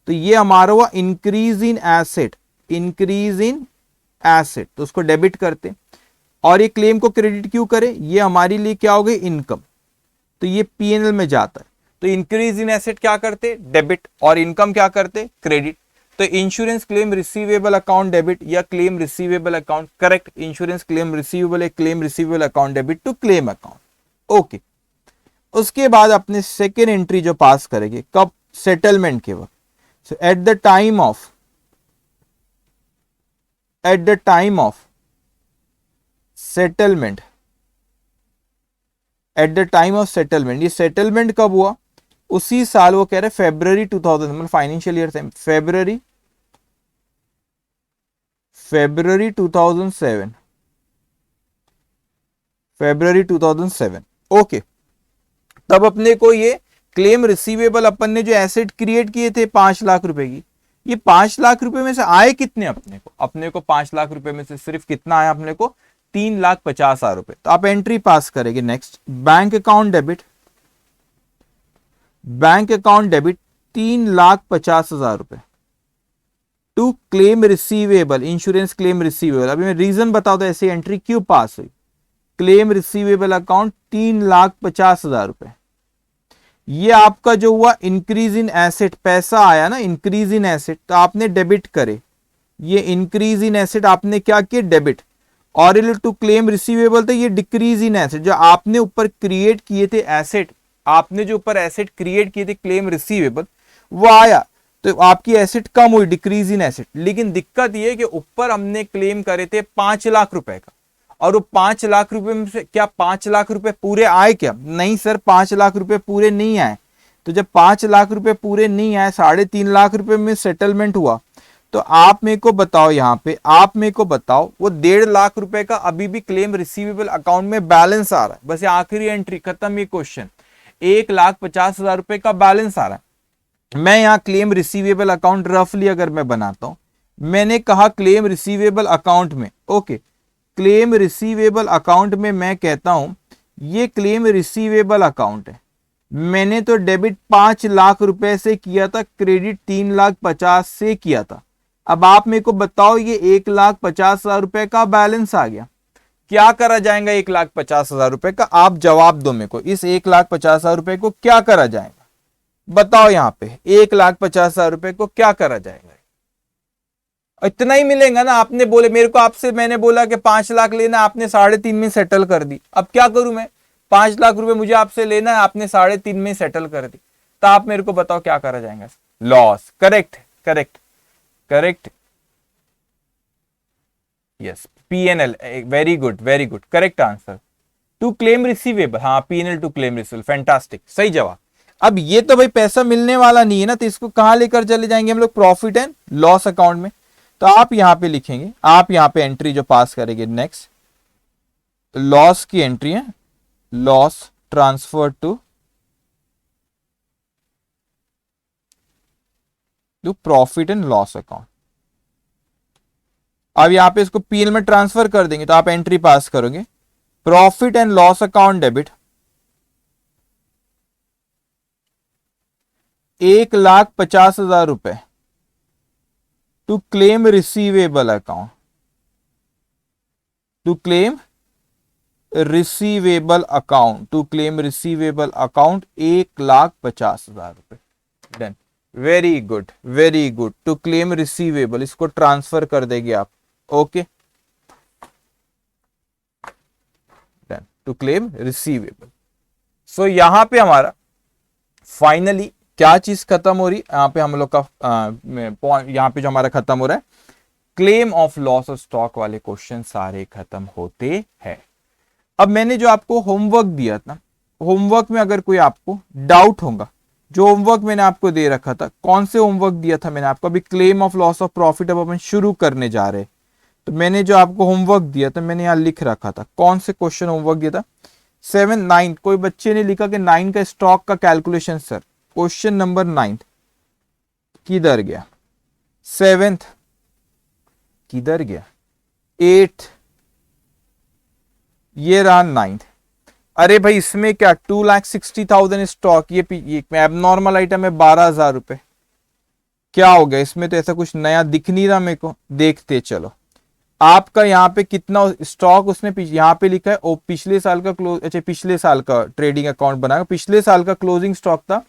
तो ये हमारा हुआ increase in asset, increase in asset, तो उसको डेबिट करते, और ये क्लेम को क्रेडिट क्यों करें, ये हमारे लिए क्या हो गई, इनकम, तो ये पीएनएल में जाता है, तो इंक्रीज इन एसेट क्या करते, डेबिट, और इनकम क्या करते, क्रेडिट, तो insurance claim receivable account debit या claim receivable account, correct, insurance claim receivable है, claim receivable account debit to claim account. Okay, उसके बाद अपने सेकेंड एंट्री जो पास करेंगे कब, सेटलमेंट के वक्त, so at the time of settlement, at the time of settlement, ये सेटलमेंट कब हुआ, उसी साल, वो कह रहे फेब्रुअरी 2000, मतलब फाइनेंशियल ईयर से फेब्रुअरी 2007, फेब्रुअरी 2007। ओके, तब अपने को ये क्लेम रिसीवेबल अपन ने जो एसेट क्रिएट किए थे 5 लाख रुपए की, ये 5 लाख रुपए में से आए कितने अपने को 5 लाख रुपए में से सिर्फ कितना आया अपने को, 3,50,000 रुपए, तो आप एंट्री पास करेंगे। Next, bank account debit, bank account debit 3,50,000 रुपए to claim receivable, insurance claim receivable. अभी मैं रीजन बताऊं तो ऐसी एंट्री क्यों पास हुई, क्लेम रिसीवेबल अकाउंट 3,50,000 रुपए, ये आपका जो हुआ इंक्रीज इन एसेट, पैसा आया ना इंक्रीज इन एसेट, तो आपने डेबिट करे, ये इंक्रीज इन एसेट आपने क्या किया, डेबिट, और टू क्लेम रिसीवेबल तो ये डिक्रीज इन एसेट, जो आपने ऊपर क्रिएट किए थे एसेट, आपने जो ऊपर एसेट क्रिएट किए थे क्लेम रिसीवेबल वो आया, तो आपकी एसेट कम हुई, डिक्रीज इन एसेट। लेकिन दिक्कत ये कि ऊपर हमने क्लेम करे थे 5 लाख रुपए का, और वो 5 लाख रुपए में से क्या 5 लाख रुपए पूरे आए क्या, नहीं सर 5 लाख रुपए पूरे नहीं आए, तो जब 5 लाख रुपए पूरे नहीं आए, 3.5 लाख रुपए में सेटलमेंट हुआ, तो आप मेरे को बताओ, यहाँ पे आप मेरे को बताओ, वो 1.5 लाख रुपए का अभी भी क्लेम रिसीवेबल अकाउंट में बैलेंस आ रहा है, बस आखिरी एंट्री खत्म, ये क्वेश्चन 1,50,000 रुपए का बैलेंस आ रहा है। मैं यहाँ क्लेम रिसीवेबल अकाउंट रफली अगर मैं बनाता हूं, मैंने कहा क्लेम रिसीवेबल अकाउंट में, ओके, क्लेम रिसीवेबल अकाउंट में मैं कहता हूं ये क्लेम रिसीवेबल अकाउंट है, मैंने तो डेबिट 5 लाख रुपए से किया था, क्रेडिट 3,50,000 से किया था। अब आप मेरे को बताओ, ये 1,50,000 रुपए का बैलेंस आ गया, क्या करा जाएगा 1,50,000 रुपए का, आप जवाब दो मेरे को, इस 1,50,000 रुपए को क्या करा जाएगा, बताओ यहाँ पे 1,50,000 रुपए को क्या करा जाएगा, इतना ही मिलेगा ना, आपने बोले मेरे को, आपसे मैंने बोला कि 5 लाख लेना, आपने 3.5 में सेटल कर दी, अब क्या करूं मैं, 5 लाख रुपए मुझे आपसे लेना है, आपने 3.5 में सेटल कर दी, तो आप मेरे को बताओ क्या करा जाएगा, loss, correct correct correct, yes, PNL, very good correct answer, to claim receivable, हाँ PNL to claim receivable, fantastic, सही जवाब। अब ये तो भाई पैसा मिलने वाला नहीं है ना, तो इसको कहां लेकर चले जाएंगे हम लोग, प्रॉफिट एंड लॉस अकाउंट में, तो आप यहां पे लिखेंगे, आप यहां पे एंट्री जो पास करेंगे, नेक्स्ट लॉस की एंट्री है, loss transfer to profit and loss account. अब यहां पे इसको पीएल में ट्रांसफर कर देंगे, तो आप एंट्री पास करोगे, profit and loss account debit 1,50,000 रुपए to claim receivable account, to claim receivable account, to claim receivable account 1,50,000 रुपए। Done, very good very good. To claim receivable, इसको ट्रांसफर कर देंगे आप। Okay, done, to claim receivable. So यहां पे हमारा finally क्या चीज खत्म हो रही, यहाँ पे हम लोग का यहाँ पे जो हमारा खत्म हो रहा है, claim of loss of stock वाले क्वेश्चन सारे खत्म होते हैं। अब मैंने जो आपको होमवर्क दिया था, होमवर्क में अगर कोई आपको डाउट होगा, जो होमवर्क मैंने आपको दे रखा था, कौन से होमवर्क दिया था मैंने आपको, अभी claim of loss of profit अब अपन शुरू करने जा रहे हैं, तो मैंने जो आपको होमवर्क दिया था मैंने यहां लिख रखा था, कौन से क्वेश्चन होमवर्क दिया था, 7, 9। कोई बच्चे ने लिखा कि 9 का स्टॉक का कैलकुलेशन सर, क्वेश्चन नंबर 9 किधर गया, 7th किधर गया, 8th, ये रहा 9th। अरे भाई इसमें क्या 2,60,000 स्टॉक, ये एबनॉर्मल आइटम है 12,000 रुपए, क्या हो गया इसमें, तो ऐसा कुछ नया दिख नहीं रहा मेरे को। देखते चलो आपका यहाँ पे कितना स्टॉक उसने यहाँ पे लिखा है, ओ पिछले साल का क्लोज, अच्छा पिछले साल का ट्रेडिंग अकाउंट बनाया, पिछले साल का क्लोजिंग स्टॉक था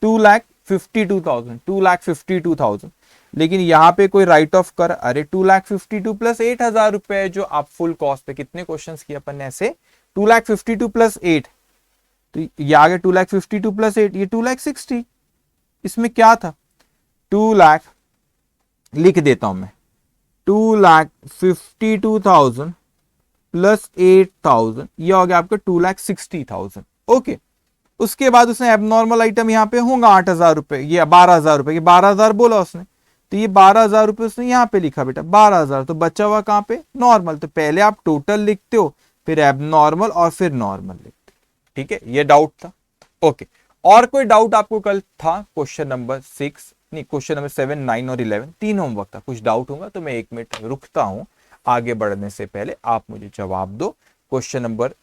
2,52,000, लेकिन यहाँ पे कोई राइट ऑफ कर, अरे 2,52,000 प्लस 8,000 रुपए जो आप फुल कॉस्ट पे, कितने क्वेश्चंस किए अपन ने ऐसे, 2,52,000 प्लस 8, तो ये आ गया 2,52,000 प्लस 8, ये 2,60,000। इसमें क्या था, 2 लाख लिख देता हूं मैं, 2,52,000 प्लस 8,000, ये हो गया आपका 2,60,000। ओके, उसके बाद उसने एबनॉर्मल आइटम यहाँ पे होगा 8,000 रुपए, ये 12,000 रुपए, ये 12,000 बोला उसने, तो ये 12,000 रुपए उसने यहाँ पे लिखा बेटा 12,000, तो बचा हुआ कहाँ पे, नॉर्मल। तो पहले आप टोटल लिखते हो, फिर एबनॉर्मल और फिर नॉर्मल लिखते हो। ठीक है, ये डाउट था। ओके, और कोई डाउट आपको कल था, क्वेश्चन नंबर 6 नहीं, क्वेश्चन नंबर 7, 9 और 11 तीन होमवर्क था, कुछ डाउट होगा तो मैं 1 मिनट रुकता हूं, आगे बढ़ने से पहले आप मुझे जवाब दो। क्वेश्चन नंबर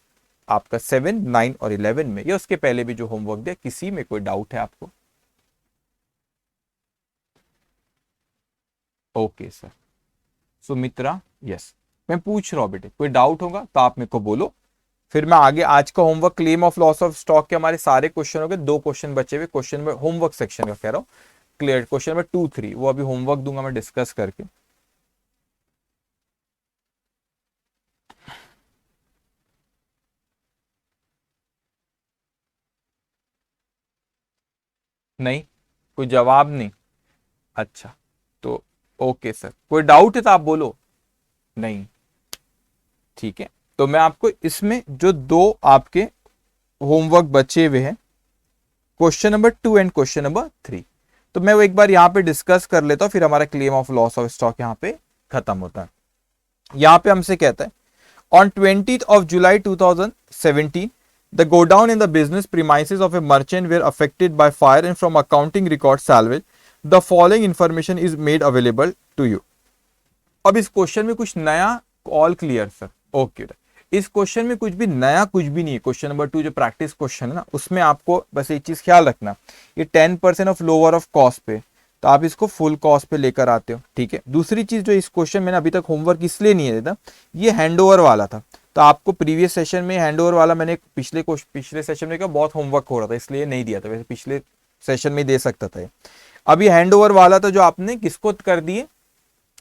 आपका 7, 9 और 11 में, या उसके पहले भी जो होमवर्क दिया, किसी में कोई डाउट है आपको? ओके सर, सुमित्रा, यस, मैं पूछ रहा हूं बेटे, कोई डाउट होगा तो आप मेरे को बोलो, फिर मैं आगे आज का homework claim of loss of stock के हमारे सारे क्वेश्चन हो गए, 2 क्वेश्चन बचे हुए, क्वेश्चन में होमवर्क सेक्शन का कह रहा हूं, क्लियर, क्वेश्चन नंबर 2, 3 वो अभी होमवर्क दूंगा मैं डिस्कस करके। नहीं, कोई जवाब नहीं, अच्छा, तो ओके सर, कोई डाउट है तो आप बोलो, नहीं, ठीक है, तो मैं आपको इसमें जो 2 आपके होमवर्क बचे हुए हैं, question number 2 and question number 3, तो मैं वो एक बार यहां पे डिस्कस कर लेता हूं, फिर हमारा claim of loss of stock यहां पे खत्म होता है। यहां पे हमसे कहता है, on 20th of July 2017, the go down in the business premises of a merchant were affected by fire, and from accounting record salvage, the following information is made available to you. अब इस question में कुछ नया, all clear sir, okay. इस question में कुछ भी नया कुछ भी नहीं है। क्वेश्चन नंबर 2 जो प्रैक्टिस क्वेश्चन है ना, उसमें आपको बस एक चीज ख्याल रखना, ये 10% ऑफ लोअर ऑफ कॉस्ट पे, तो आप इसको फुल कॉस्ट पे लेकर आते हो, ठीक है। दूसरी चीज जो इस क्वेश्चन मैंने अभी तक होमवर्क इसलिए नहीं देता, ये हैंडओवर वाला था, तो आपको प्रीवियस सेशन में हैंडओवर वाला मैंने पिछले सेशन में क्या बहुत होमवर्क हो रहा था, इसलिए नहीं दिया था, वैसे पिछले सेशन में दे सकता था। अभी हैंडओवर वाला था जो आपने किसको कर दिए,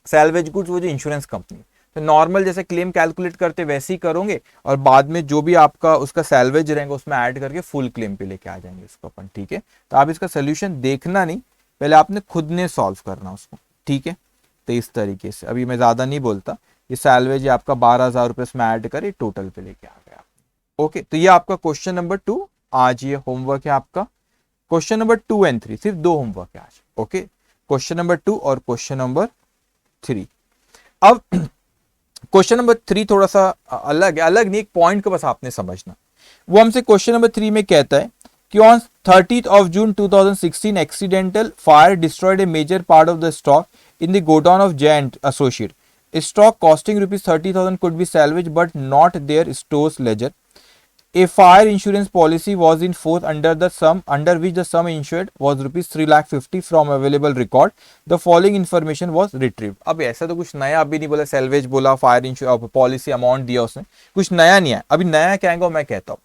सैल्वेज गुड्स, वो जो इंश्योरेंस कंपनी, तो नॉर्मल जैसे क्लेम कैलकुलेट करते वैसे ही करोगे, और बाद में जो भी आपका उसका सैल्वेज रहेगा उसमें ऐड करके फुल क्लेम पे लेके आ जाएंगे इसको अपन, ठीक है। तो आप इसका सोल्यूशन देखना नहीं, पहले आपने खुद ने सॉल्व करना उसको, ठीक है। तो इस तरीके से अभी मैं ज्यादा नहीं बोलता, ये सैल्वेज आपका 12,000 रुपए इसमें ऐड करे टोटल पे लेके आ गया, ओके। तो ये आपका क्वेश्चन नंबर 2 आज ये होमवर्क है आपका। क्वेश्चन नंबर 2 एंड 3 सिर्फ 2 होमवर्क है आज, ओके। क्वेश्चन नंबर 2 और क्वेश्चन नंबर 3। अब क्वेश्चन नंबर 3 थोड़ा सा अलग है, अलग नहीं, एक पॉइंट को बस आपने समझना। वो हमसे क्वेश्चन नंबर 3 में कहता है कि on 30th of June 2016 accidental fire destroyed a major part of the stock in the godown of J and Associate. A stock costing rupees 30,000 could be salvaged but not their stores ledger. A fire insurance policy was in force under which the sum insured was rupees 3,50,000 from available record. The following information was retrieved. अब ऐसा तो कुछ नया अभी नहीं बोला, salvage बोला, fire insurance policy amount दिया उसने, कुछ नया नहीं है। अभी नया क्या आएगा मैं कहता हूँ।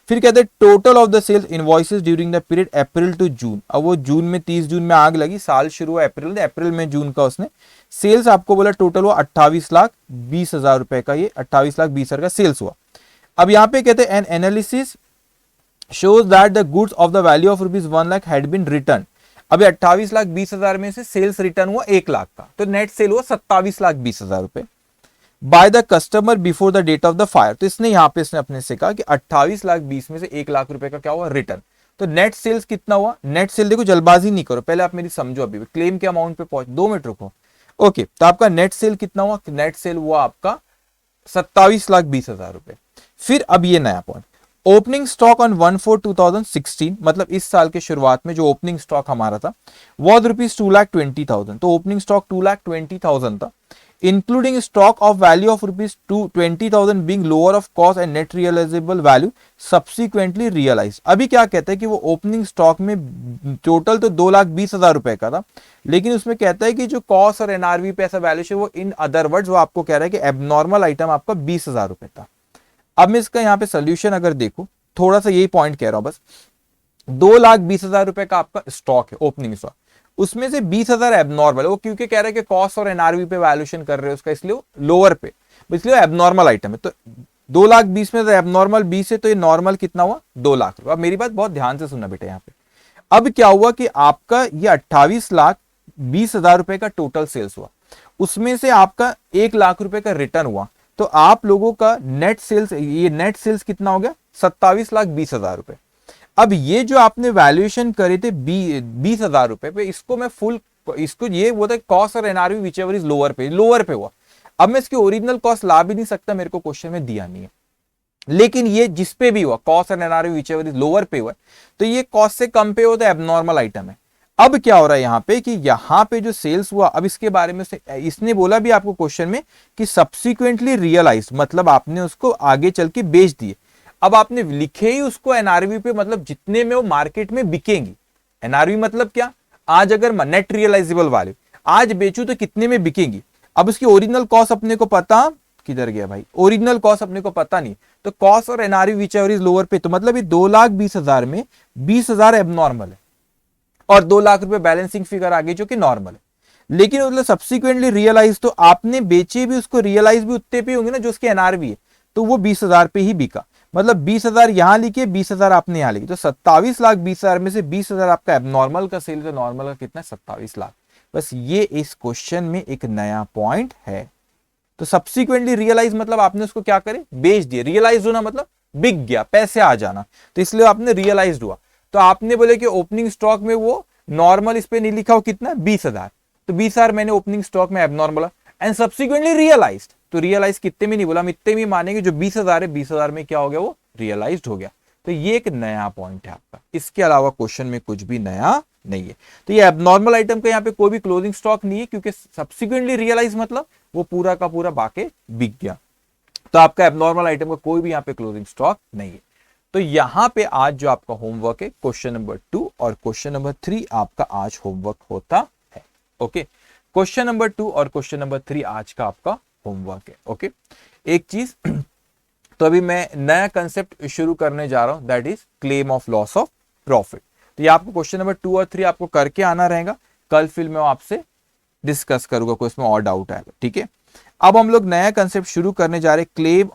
फिर कहते हैं total of the sales invoices during the period April to June. अब वो जून में 30 जून में आग लगी, साल शुरू हुआ अप्रैल में जून का उसने सेल्स आपको बोला टोटल हुआ 28,20,000 रुपए का, ये 28,20,000 का सेल्स हुआ। अब यहाँ पे कहते हैं an analysis shows that the goods of the value of rupees 1 lakh had been return. अभी 28,20,000 में से सेल्स रिटर्न हुआ 1 लाख का, तो नेट सेल हुआ 27,20,000 रुपए by the customer before the date of the fire. तो इसने यहाँ पे इसने अपने से कहा कि 28,20,000 में से 1 लाख रुपए का क्या हुआ रिटर्न। तो नेट सेल्स कितना हुआ, नेट सेल देखो जल्दबाजी नहीं करो, पहले आप मेरी समझो, अभी क्लेम के अमाउंट पे पहुंच 2 मिनट रुको। ओके, तो आपका नेट सेल कितना हुआ, नेट सेल हुआ आपका 27,20,000 रुपए। फिर अब ये नया पॉइंट, ओपनिंग स्टॉक ऑन 1/4/2016, मतलब इस साल के शुरुआत में जो ओपनिंग स्टॉक हमारा था वॉज रुपीज 2,20,000। तो ओपनिंग स्टॉक 2,20,000 था, including stock of value of rupees 20,000 being lower of cost and net realisable value subsequently realise. अभी क्या कहता है कि वो ओपनिंग स्टॉक में टोटल तो 2,20,000 रुपए का था, लेकिन उसमें कहता है कि जो कॉस्ट और एनआरवी पे ऐसा वैल्यूशन वो इन अदर वर्ड्स वो आपको कह रहा है कि एबनॉर्मल आइटम आपका 20,000 रुपए था। अब मैं इसका यहाँ पे सोल्यूशन अगर देखूं, थोड़ा सा यही पॉइंट कह रहा हूं बस, 2,20,000 रुपए का आपका स्टॉक है ओपनिंग स्टॉक, उसमें से 20,000 एबनॉर्मल है, वो क्योंकि कह रहा है कि कॉस्ट और एनआरवी पे वैल्यूएशन कर रहे हो उसका, इसलिए लोअर पे, इसलिए एबनॉर्मल आइटम है। तो 2,20,000 में से एबनॉर्मल 20 है, तो ये नॉर्मल कितना हुआ 2 लाख रुपए। अब मेरी बात बहुत ध्यान से सुनना बेटा यहाँ पे। अब क्या हुआ कि आपका ये 28,20,000 रुपए का टोटल सेल्स हुआ, उसमें से आपका 1 लाख रुपए का रिटर्न हुआ, तो आप लोगों का नेट सेल्स, ये नेट सेल्स कितना हो गया 27,20,000 रुपए। अब ये जो आपने वैल्यूएशन करे थे 20,000 रुपए पे, इसको मैं फुल, इसको ये बोलता है कॉस्ट और NRV which ever is lower पे हुआ। अब मैं इसकी ओरिजिनल कॉस्ट ला भी नहीं सकता, मेरे को क्वेश्चन में दिया नहीं है, लेकिन ये जिस पे भी हुआ कॉस्ट और NRV which ever is lower पे हुआ, तो ये कॉस्ट से कम पे होता है, एबनॉर्मल आइटम है। अब क्या हो रहा है यहाँ पे कि यहाँ पे जो सेल्स हुआ, अब इसके बारे में इसने बोला भी आपको क्वेश्चन में कि सब्सिक्वेंटली रियलाइज, मतलब आपने उसको आगे चल के बेच दिए। अब आपने लिखे ही उसको एनआरवी पे, मतलब जितने में वो मार्केट में बिकेंगी। एनआरवी मतलब क्या, आज अगर नेट रियलाइजेबल वैल्यू आज बेचू तो कितने में बिकेंगी। अब उसकी ओरिजिनल कॉस्ट अपने को पता, किधर गया भाई, ओरिजिनल कॉस्ट अपने को पता नहीं, तो कॉस्ट और NRV which ever is lower पे, तो मतलब ये 2,20,000 में 20,000 एबनॉर्मल है और 2 लाख रुपए बैलेंसिंग फिगर आ गई जो कि नॉर्मल है। लेकिन मतलब सब्सिक्वेंटली रियलाइज, तो आपने बेचे भी उसको, रियलाइज भी उतने पे होंगे ना जो उसके एनआरवी है, तो वो 20,000 पे ही बिका। मतलब 20,000 यहां लिखे, 20,000 आपने यहां लिखे, तो 27,20,000 में से 20,000 आपका एबनॉर्मल का सेल, तो नॉर्मल का कितना 27 लाख। बस ये इस क्वेश्चन में एक नया पॉइंट है। तो सब्सिक्वेंटली रियलाइज मतलब आपने उसको क्या करे, बेच दिया। रियलाइज होना मतलब बिक गया, पैसे आ जाना, तो इसलिए आपने रियलाइज हुआ। तो आपने बोले कि ओपनिंग स्टॉक में वो नॉर्मल इस पे नहीं लिखा हो कितना 20,000, तो 20,000 मैंने ओपनिंग स्टॉक में एबनॉर्मल एंड सब्सिक्वेंटली रियलाइज्ड, तो रियलाइज कितने में नहीं बोला, हम इतने में मानेंगे जो 20,000 है, 20,000 में क्या हो गया वो रियलाइज्ड हो गया। तो ये एक नया पॉइंट है आपका, इसके अलावा क्वेश्चन में कुछ भी नया नहीं है। तो ये एबनॉर्मल आइटम का यहाँ पे कोई भी क्लोजिंग स्टॉक नहीं है, क्योंकि सब्सिक्वेंटली रियलाइज मतलब वो पूरा का पूरा बाके बिक गया। तो आपका एबनॉर्मल आइटम का कोई भी यहाँ पे क्लोजिंग स्टॉक नहीं है। तो यहां पे आज जो आपका होमवर्क है क्वेश्चन नंबर 2 और क्वेश्चन नंबर 3 आपका आज होमवर्क होता है। ओके, क्वेश्चन नंबर 2 और क्वेश्चन नंबर 3 आज का आपका होमवर्क है। ओके, एक चीज तो अभी मैं नया कंसेप्ट शुरू करने जा रहा हूं, that is claim of loss of profit. तो ये आपको क्वेश्चन नंबर 2 और 3 आपको करके आना रहेगा, कल फिर मैं आपसे डिस्कस करूंगा कोई इसमें और डाउट आएगा। ठीक है, अब हम लोग नया कंसेप्ट शुरू करने जा रहे हैं, claim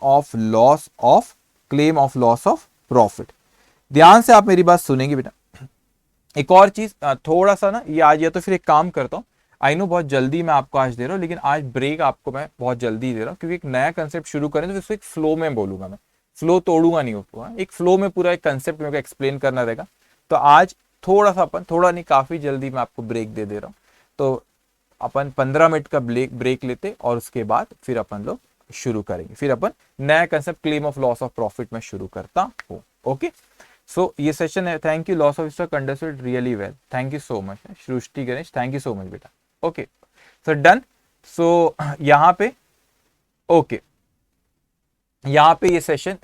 of loss of profit. ध्यान से आप मेरी बात सुनेंगे बेटा। एक और चीज थोड़ा सा ना ये आज, या तो फिर एक काम करता हूं, आई नो बहुत जल्दी मैं आपको आज दे रहा हूं, लेकिन आज ब्रेक आपको मैं बहुत जल्दी दे रहा हूं, क्योंकि एक नया कंसेप्ट शुरू करें तो इसको एक फ्लो में बोलूंगा मैं, फ्लो तोड़ूंगा नहीं उसको, एक फ्लो में पूरा एक कंसेप्ट मेरे को एक्सप्लेन करना रहेगा। तो आज थोड़ा सा अपन, थोड़ा नहीं काफी जल्दी मैं आपको ब्रेक दे रहा हूँ, तो अपन 15 मिनट का ब्रेक लेते और उसके बाद फिर अपन लोग शुरू करेंगे, फिर अपन नया concept claim of loss of profit में शुरू करता हूं। ओके, सो ये सेशन है। Thank you, loss of stock understood really well, thank you so much Srishti Ganesh, thank you so much बेटा। Okay so done. सो यहाँ पे ओके, यहाँ पे ये session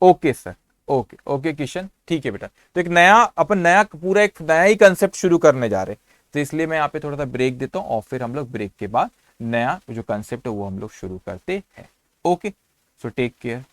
okay sir, okay okay Kishan, ठीक है बेटा। तो एक नया अपन नया पूरा एक नया ही कंसेप्ट शुरू करने जा रहे हैं, तो इसलिए मैं यहाँ पे थोड़ा सा ब्रेक देता हूँ और फिर हम लोग ब्रेक के बाद नया जो कंसेप्ट है वो हम लोग शुरू करते हैं। Okay, so take care.